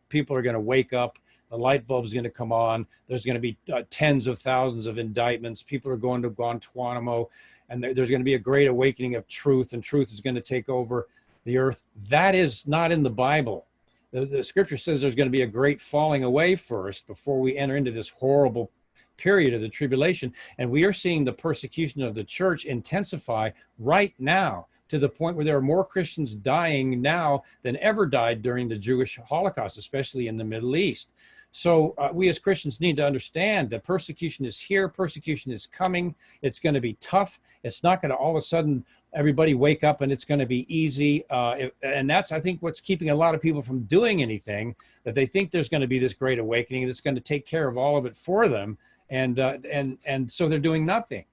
people are going to wake up, the light bulb is going to come on, there's going to be tens of thousands of indictments, people are going to Guantanamo, and there's going to be a great awakening of truth, and truth is going to take over the earth. That is not in the Bible. The scripture says there's going to be a great falling away first before we enter into this horrible period of the tribulation. And we are seeing the persecution of the church intensify right now, to the point where there are more Christians dying now than ever died during the Jewish Holocaust, especially in the Middle East. So we as Christians need to understand that persecution is here, persecution is coming, it's going to be tough. It's not going to all of a sudden everybody wake up and it's going to be easy. And that's, I think, what's keeping a lot of people from doing anything, that they think there's going to be this great awakening that's going to take care of all of it for them. And so they're doing nothing.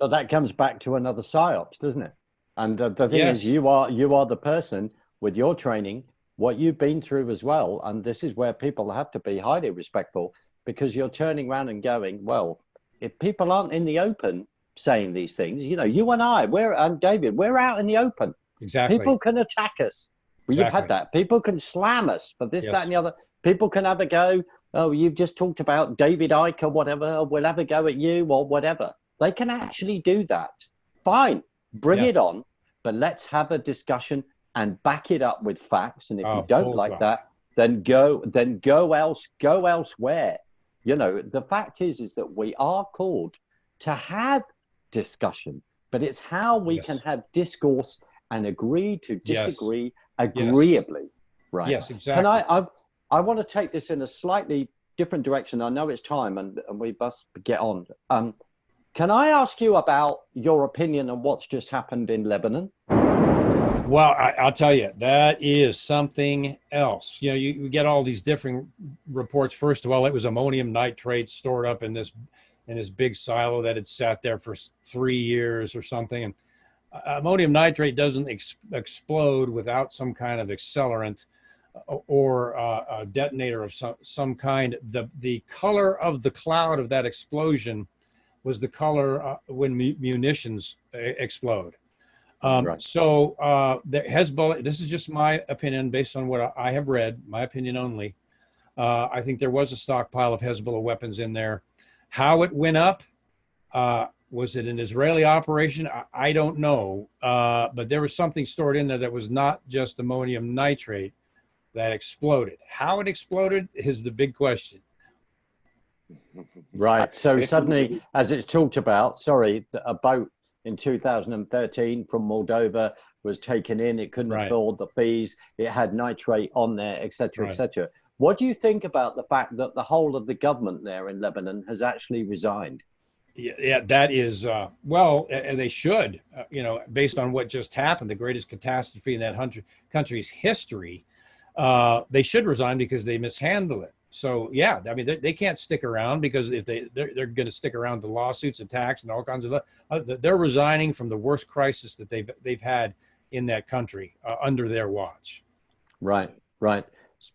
So that comes back to another psyops, doesn't it? And the thing is, you are the person with your training, what you've been through as well. And this is where people have to be highly respectful, because you're turning around and going, well, if people aren't in the open saying these things, you know, you and I, David, we're out in the open. Exactly. People can attack us. Well, you've had that. People can slam us for this, that, and the other. People can have a go. Oh, you've just talked about David Icke or whatever. We'll have a go at you or whatever. They can actually do that. Fine. Bring it on, but let's have a discussion and back it up with facts. And if you don't like that, then go elsewhere. You know, the fact is that we are called to have discussion, but it's how we can have discourse and agree to disagree agreeably. Right. Yes, exactly. I want to take this in a slightly different direction. I know it's time, and we must get on. Can I ask you about your opinion on what's just happened in Lebanon? Well, I'll tell you, that is something else. You know, you get all these different reports. First of all, it was ammonium nitrate stored up in this big silo that had sat there for 3 years or something. And ammonium nitrate doesn't explode without some kind of accelerant or a detonator of some kind. The color of the cloud of that explosion was the color when munitions explode. Right. So the Hezbollah, this is just my opinion based on what I have read, my opinion only. I think there was a stockpile of Hezbollah weapons in there. How it went up, was it an Israeli operation? I don't know. But there was something stored in there that was not just ammonium nitrate that exploded. How it exploded is the big question. Right. So suddenly, as it's talked about, a boat in 2013 from Moldova was taken in. It couldn't afford the fees. It had nitrate on there, et cetera, et cetera. What do you think about the fact that the whole of the government there in Lebanon has actually resigned? Yeah, that is, well, they should, you know, based on what just happened, the greatest catastrophe in that country's history, they should resign because they mishandle it. So, yeah, I mean, they can't stick around because if they're going to stick around to lawsuits, attacks, and all kinds of, they're resigning from the worst crisis that they've had in that country under their watch. Right, right.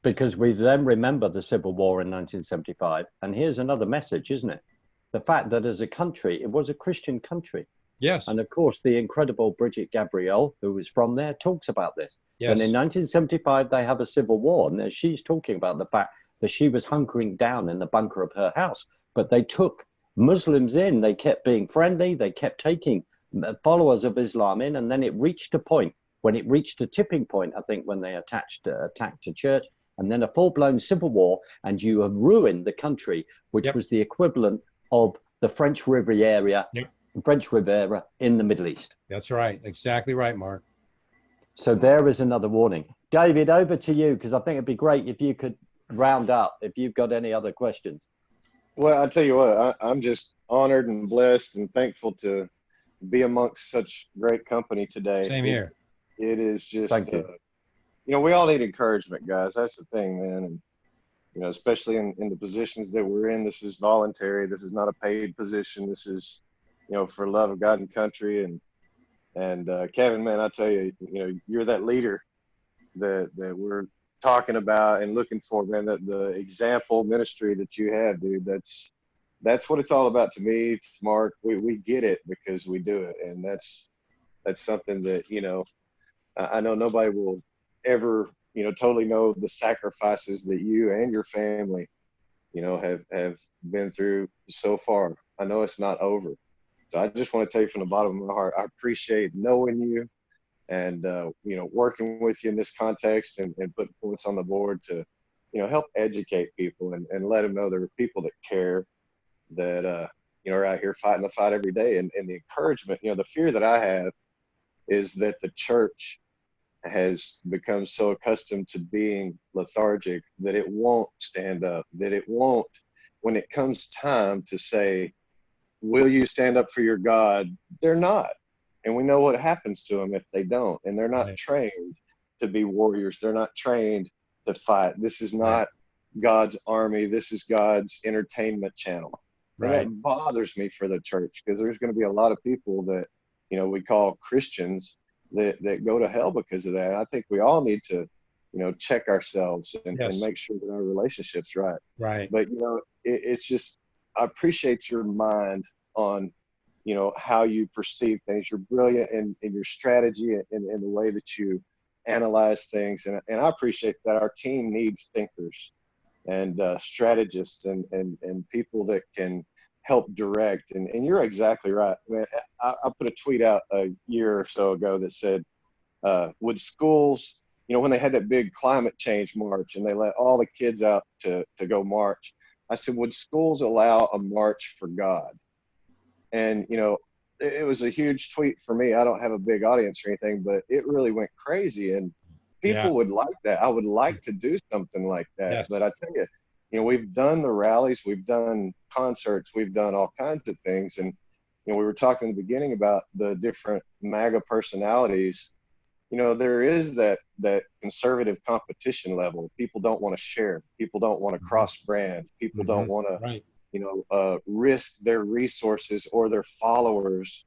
Because we then remember the Civil War in 1975. And here's another message, isn't it? The fact that as a country, it was a Christian country. Yes. And of course, the incredible Bridget Gabriel, who was from there, talks about this. Yes. And in 1975, they have a civil war. And she's talking about the fact that she was hunkering down in the bunker of her house. But they took Muslims in. They kept being friendly. They kept taking followers of Islam in. And then it reached a point, when it reached a tipping point, I think, when they attacked a church, and then a full-blown civil war. And you have ruined the country, which was the equivalent of the French Riviera, in the Middle East. That's right. Exactly right, Mark. So there is another warning. David, over to you, because I think it'd be great if you could round up, if you've got any other questions. Well, I'll tell you what, I'm just honored and blessed and thankful to be amongst such great company today. Same here. It is just, Thank you. You know, we all need encouragement, guys. That's the thing, man. And, you know, especially in the positions that we're in, this is voluntary. This is not a paid position. This is, you know, for love of God and country. And Kevin, man, I tell you, you know, you're that leader that we're talking about and looking for, man. That the example ministry that you have, dude. That's what it's all about to me, Mark. We get it because we do it, and that's something that, you know, I know nobody will ever, you know, totally know the sacrifices that you and your family, you know, have been through so far. I know it's not over. So I just want to tell you from the bottom of my heart, I appreciate knowing you and, you know, working with you in this context and putting points on the board to, you know, help educate people and let them know there are people that care, that, you know, are out here fighting the fight every day. And the encouragement, you know, the fear that I have is that the church has become so accustomed to being lethargic that it won't stand up, that it won't, when it comes time to say, will you stand up for your God? They're not. And we know what happens to them if they don't. And they're not trained to be warriors. They're not trained to fight. This is not God's army. This is God's entertainment channel. And that bothers me for the church, because there's going to be a lot of people that, you know, we call Christians that go to hell because of that. And I think we all need to, you know, check ourselves and make sure that our relationship's right. Right. But, you know, it's just, I appreciate your mind on, you know, how you perceive things. You're brilliant in your strategy and the way that you analyze things. And I appreciate that our team needs thinkers and strategists and people that can help direct. And you're exactly right. I mean, I put a tweet out a year or so ago that said, would schools, you know, when they had that big climate change march and they let all the kids out to go march, I said, would schools allow a march for God? And, you know, it was a huge tweet for me. I don't have a big audience or anything, but it really went crazy. And people would like that. I would like to do something like that. But I tell you, we've done the rallies, we've done concerts, we've done all kinds of things. And, we were talking in the beginning about the different MAGA personalities. There is that conservative competition level. People don't want to share. People don't want to cross brand. People don't want to, risk their resources or their followers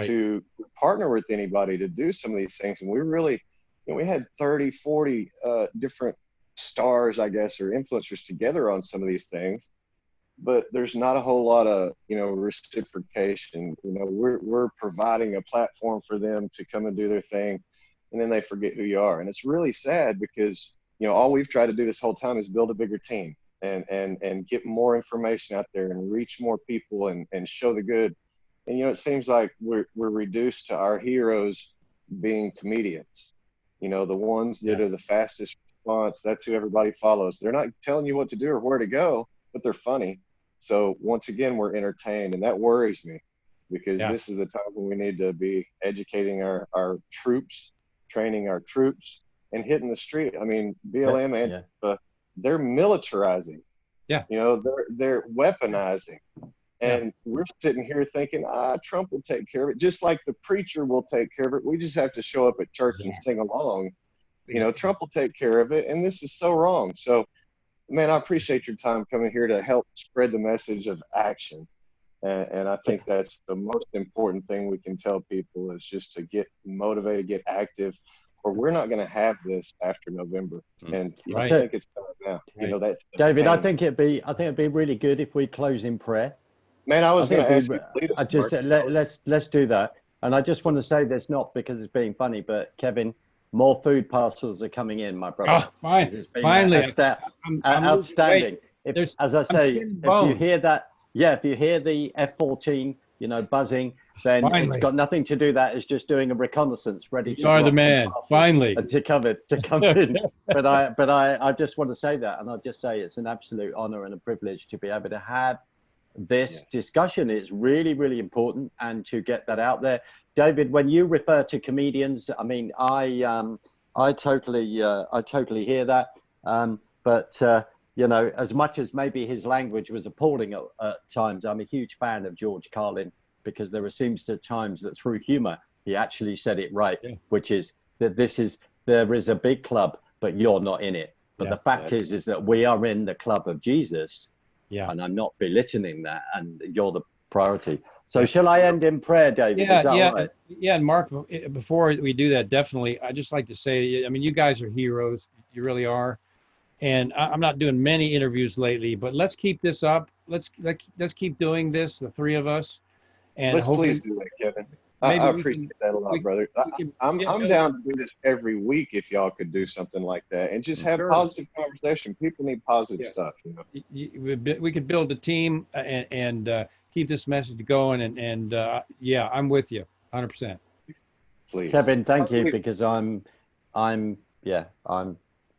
to partner with anybody to do some of these things. And we really, we had 30, 40 different stars, I guess, or influencers together on some of these things. But there's not a whole lot of, reciprocation. We're providing a platform for them to come and do their thing, and then they forget who you are. And it's really sad because, all we've tried to do this whole time is build a bigger team and get more information out there and reach more people and show the good. And, it seems like we're reduced to our heroes being comedians, the ones that are the fastest response. That's who everybody follows. They're not telling you what to do or where to go, but they're funny. So once again, we're entertained, and that worries me because this is the time when we need to be educating our troops, training our troops, and hitting the street. I mean, BLM and they're militarizing. Yeah. They're weaponizing. And we're sitting here thinking, Trump will take care of it, just like the preacher will take care of it. We just have to show up at church and sing along. Trump will take care of it. And this is so wrong. So, man, I appreciate your time coming here to help spread the message of action. And I think that's the most important thing we can tell people is just to get motivated, get active, or we're not going to have this after November. And I think it's time now. That's David. I think it'd be really good if we close in prayer. Man, I was going to ask you to lead us. Let's do that. And I just want to say this not because it's being funny, but Kevin, more food parcels are coming in, my brother. Oh, finally, outstanding. As I say, if you hear that, if you hear the F-14, buzzing, then it's got nothing to do. That is just doing a reconnaissance, ready to. You are the man. Finally, to come in. But I just want to say that, and I'll just say it's an absolute honor and a privilege to be able to have this discussion. Is really, really important, and to get that out there. David, when you refer to comedians, I mean, I totally hear that. But as much as maybe his language was appalling at times, I'm a huge fan of George Carlin, because there seems to times that through humor he actually said it right, which is that there is a big club, but you're not in it. But the fact is that we are in the club of Jesus. Yeah. And I'm not belittling that, and you're the priority. So shall I end in prayer, David? Is that all right? Yeah, and Mark, before we do that, definitely, I just like to say, I mean, you guys are heroes. You really are. And I'm not doing many interviews lately, but let's keep this up. Let's keep doing this, the three of us. And let's please do that, Kevin. I appreciate that a lot, brother. I'm down to do this every week if y'all could do something like that and just have positive conversation. People need positive stuff. We could build a team and keep this message going. And I'm with you 100%. Please, Kevin, thank you, because I'm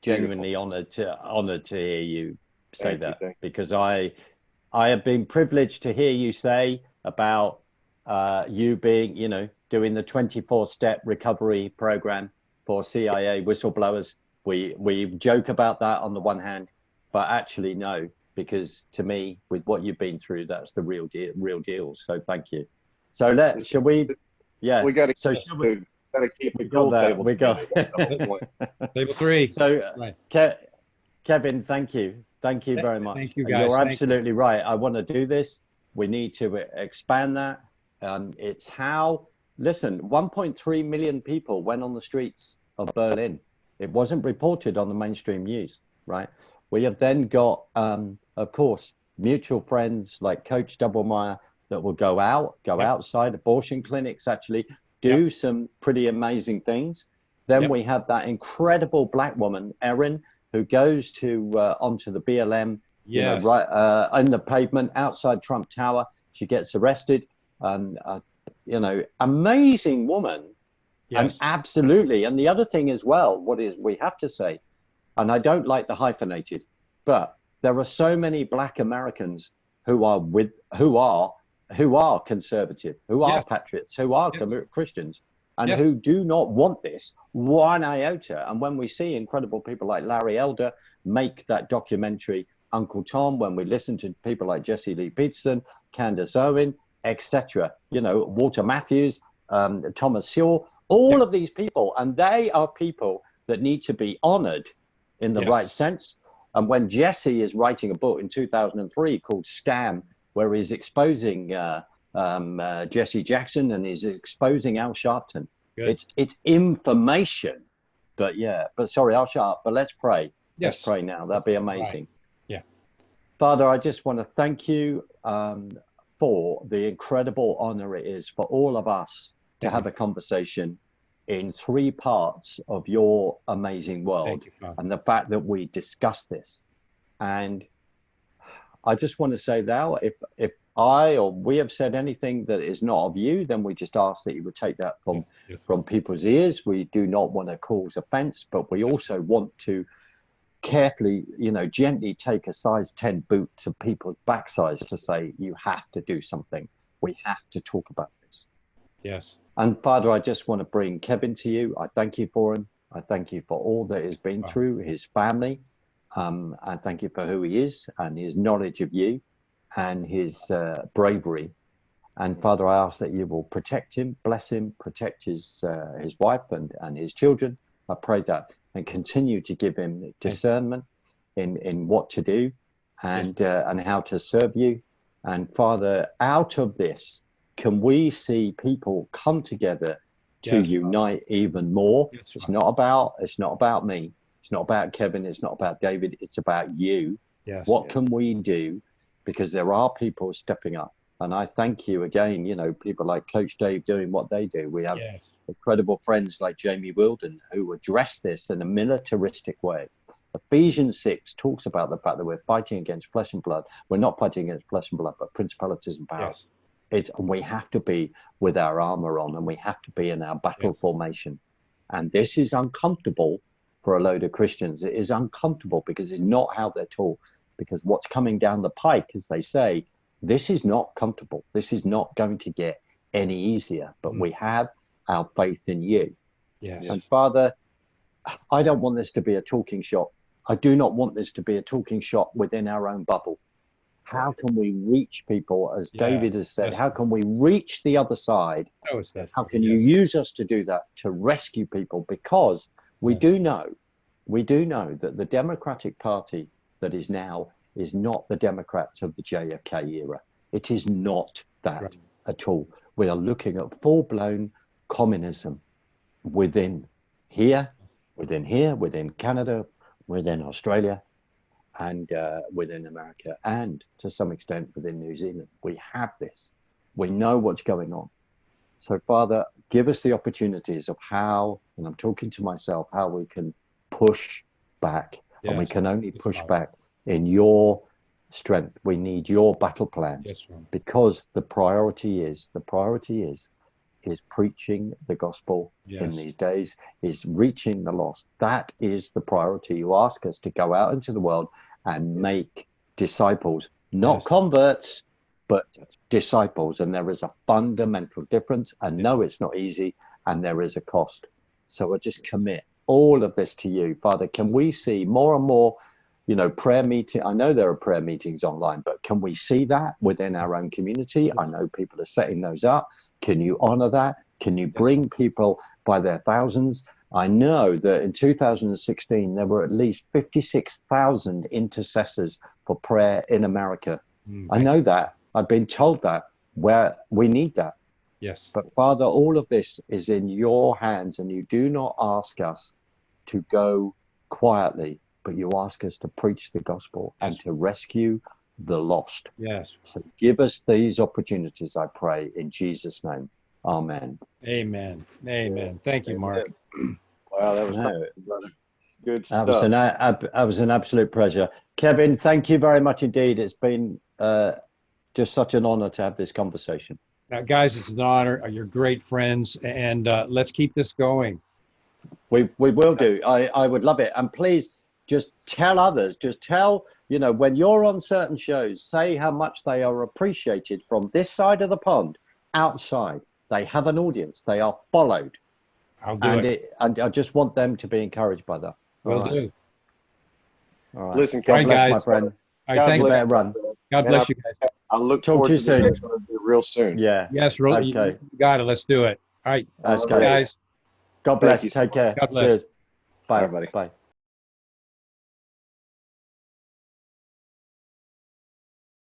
genuinely honored to hear you say that, because I have been privileged to hear you say about you being, doing the 24-step recovery program for CIA whistleblowers. We joke about that on the one hand, but actually no, because to me, with what you've been through, that's the real deal. So thank you. So shall we? Yeah. We got to keep the gold table. We got table 3. So Kevin, thank you very much. Thank you, guys. You're absolutely right. I want to do this. We need to expand that. It's how, listen, 1.3 million people went on the streets of Berlin. It wasn't reported on the mainstream news, right? We have then got, of course, mutual friends like Coach Doublemeyer that will go outside abortion clinics, actually do some pretty amazing things. Then we have that incredible black woman, Erin, who goes onto the BLM, right in the pavement outside Trump Tower. She gets arrested. Amazing woman. And absolutely. And the other thing as well, we have to say, and I don't like the hyphenated, but there are so many black Americans who are conservative, who are patriots, who are Christians, and who do not want this one iota. And when we see incredible people like Larry Elder make that documentary Uncle Tom, when we listen to people like Jesse Lee Peterson, Candace Owen, etc., Walter Matthews, Thomas Sewell, all of these people, and they are people that need to be honored in the right sense. And when Jesse is writing a book in 2003 called Scam, where he's exposing Jesse Jackson and he's exposing Al Sharpton, it's information. But sorry, I'll shut up. But let's pray. Yes. Let's pray now. That'd be amazing. Right. Yeah. Father, I just want to thank you for the incredible honor it is for all of us to have a conversation in 3 parts of your amazing world, and the fact that we discuss this. And I just want to say now, if I or we have said anything that is not of you, then we just ask that you would take that from people's ears. We do not want to cause offense, but we also want to carefully, gently take a size 10 boot to people's backsides to say, you have to do something. We have to talk about this. Yes. And Father, I just want to bring Kevin to you. I thank you for him. I thank you for all that he's been through, his family. I thank you for who he is and his knowledge of you and his bravery. And Father, I ask that you will protect him, bless him, protect his wife and his children. I pray that, and continue to give him discernment in what to do and how to serve you. And Father, out of this, can we see people come together to unite even more? It's not about me. It's not about Kevin. It's not about David. It's about you. What can we do? Because there are people stepping up. And I thank you again, people like Coach Dave doing what they do. We have incredible friends like Jamie Wilden who address this in a militaristic way. Ephesians 6 talks about the fact that we're fighting against flesh and blood. We're not fighting against flesh and blood, but principalities and powers. And we have to be with our armor on, and we have to be in our battle formation. And this is uncomfortable for a load of Christians. It is uncomfortable because it's not how they're taught. Because what's coming down the pike, as they say, this is not comfortable. This is not going to get any easier. But we have our faith in you. And Father, I don't want this to be a talking shop. I do not want this to be a talking shop within our own bubble. How can we reach people, as David has said, how can we reach the other side? How can you use us to do that, to rescue people? Because we do know that the Democratic Party that is now is not the Democrats of the JFK era. It is not that at all. We are looking at full-blown communism within Canada, within Australia, and within America, and to some extent within New Zealand. We have this. We know what's going on. So Father, give us the opportunities of how, and I'm talking to myself, how we can push back. And we can only push back in your strength. We need your battle plans, because the priority is preaching the gospel in these days, is reaching the lost. That is the priority. You ask us to go out into the world and make disciples, not converts, but disciples. And there is a fundamental difference. And no, it's not easy, and there is a cost. So I just commit all of this to you, Father. Can we see more and more, prayer meeting? I know there are prayer meetings online, but can we see that within our own community? I know people are setting those up. Can you honor that? Can you bring people by their thousands? I know that in 2016, there were at least 56,000 intercessors for prayer in America. I know that. I've been told that, where we need that. But Father, all of this is in your hands, and you do not ask us to go quietly, but you ask us to preach the gospel and to rescue the lost. So give us these opportunities, I pray, in Jesus' name. Amen. Amen. Thank you, Mark. Wow, that was good stuff. That was an absolute pleasure. Kevin, thank you very much indeed. It's been just such an honor to have this conversation. Now, guys, it's an honor. You're great friends, and let's keep this going. We will do. I would love it. And please just tell others, when you're on certain shows, say how much they are appreciated from this side of the pond, outside. They have an audience. They are followed. I'll do it. And I just want them to be encouraged by that. Will do. All right. Listen, God bless, guys. my friend. All right, God thank you. bless Better run. God And bless you guys. I look Talk forward to to you the soon. next one real soon. Yeah. Yes, you Okay. got it. Let's do it. All right, That's All great. right. guys. God Thank bless. you. Take care. God bless. Cheers. Bye. All right, buddy. Bye.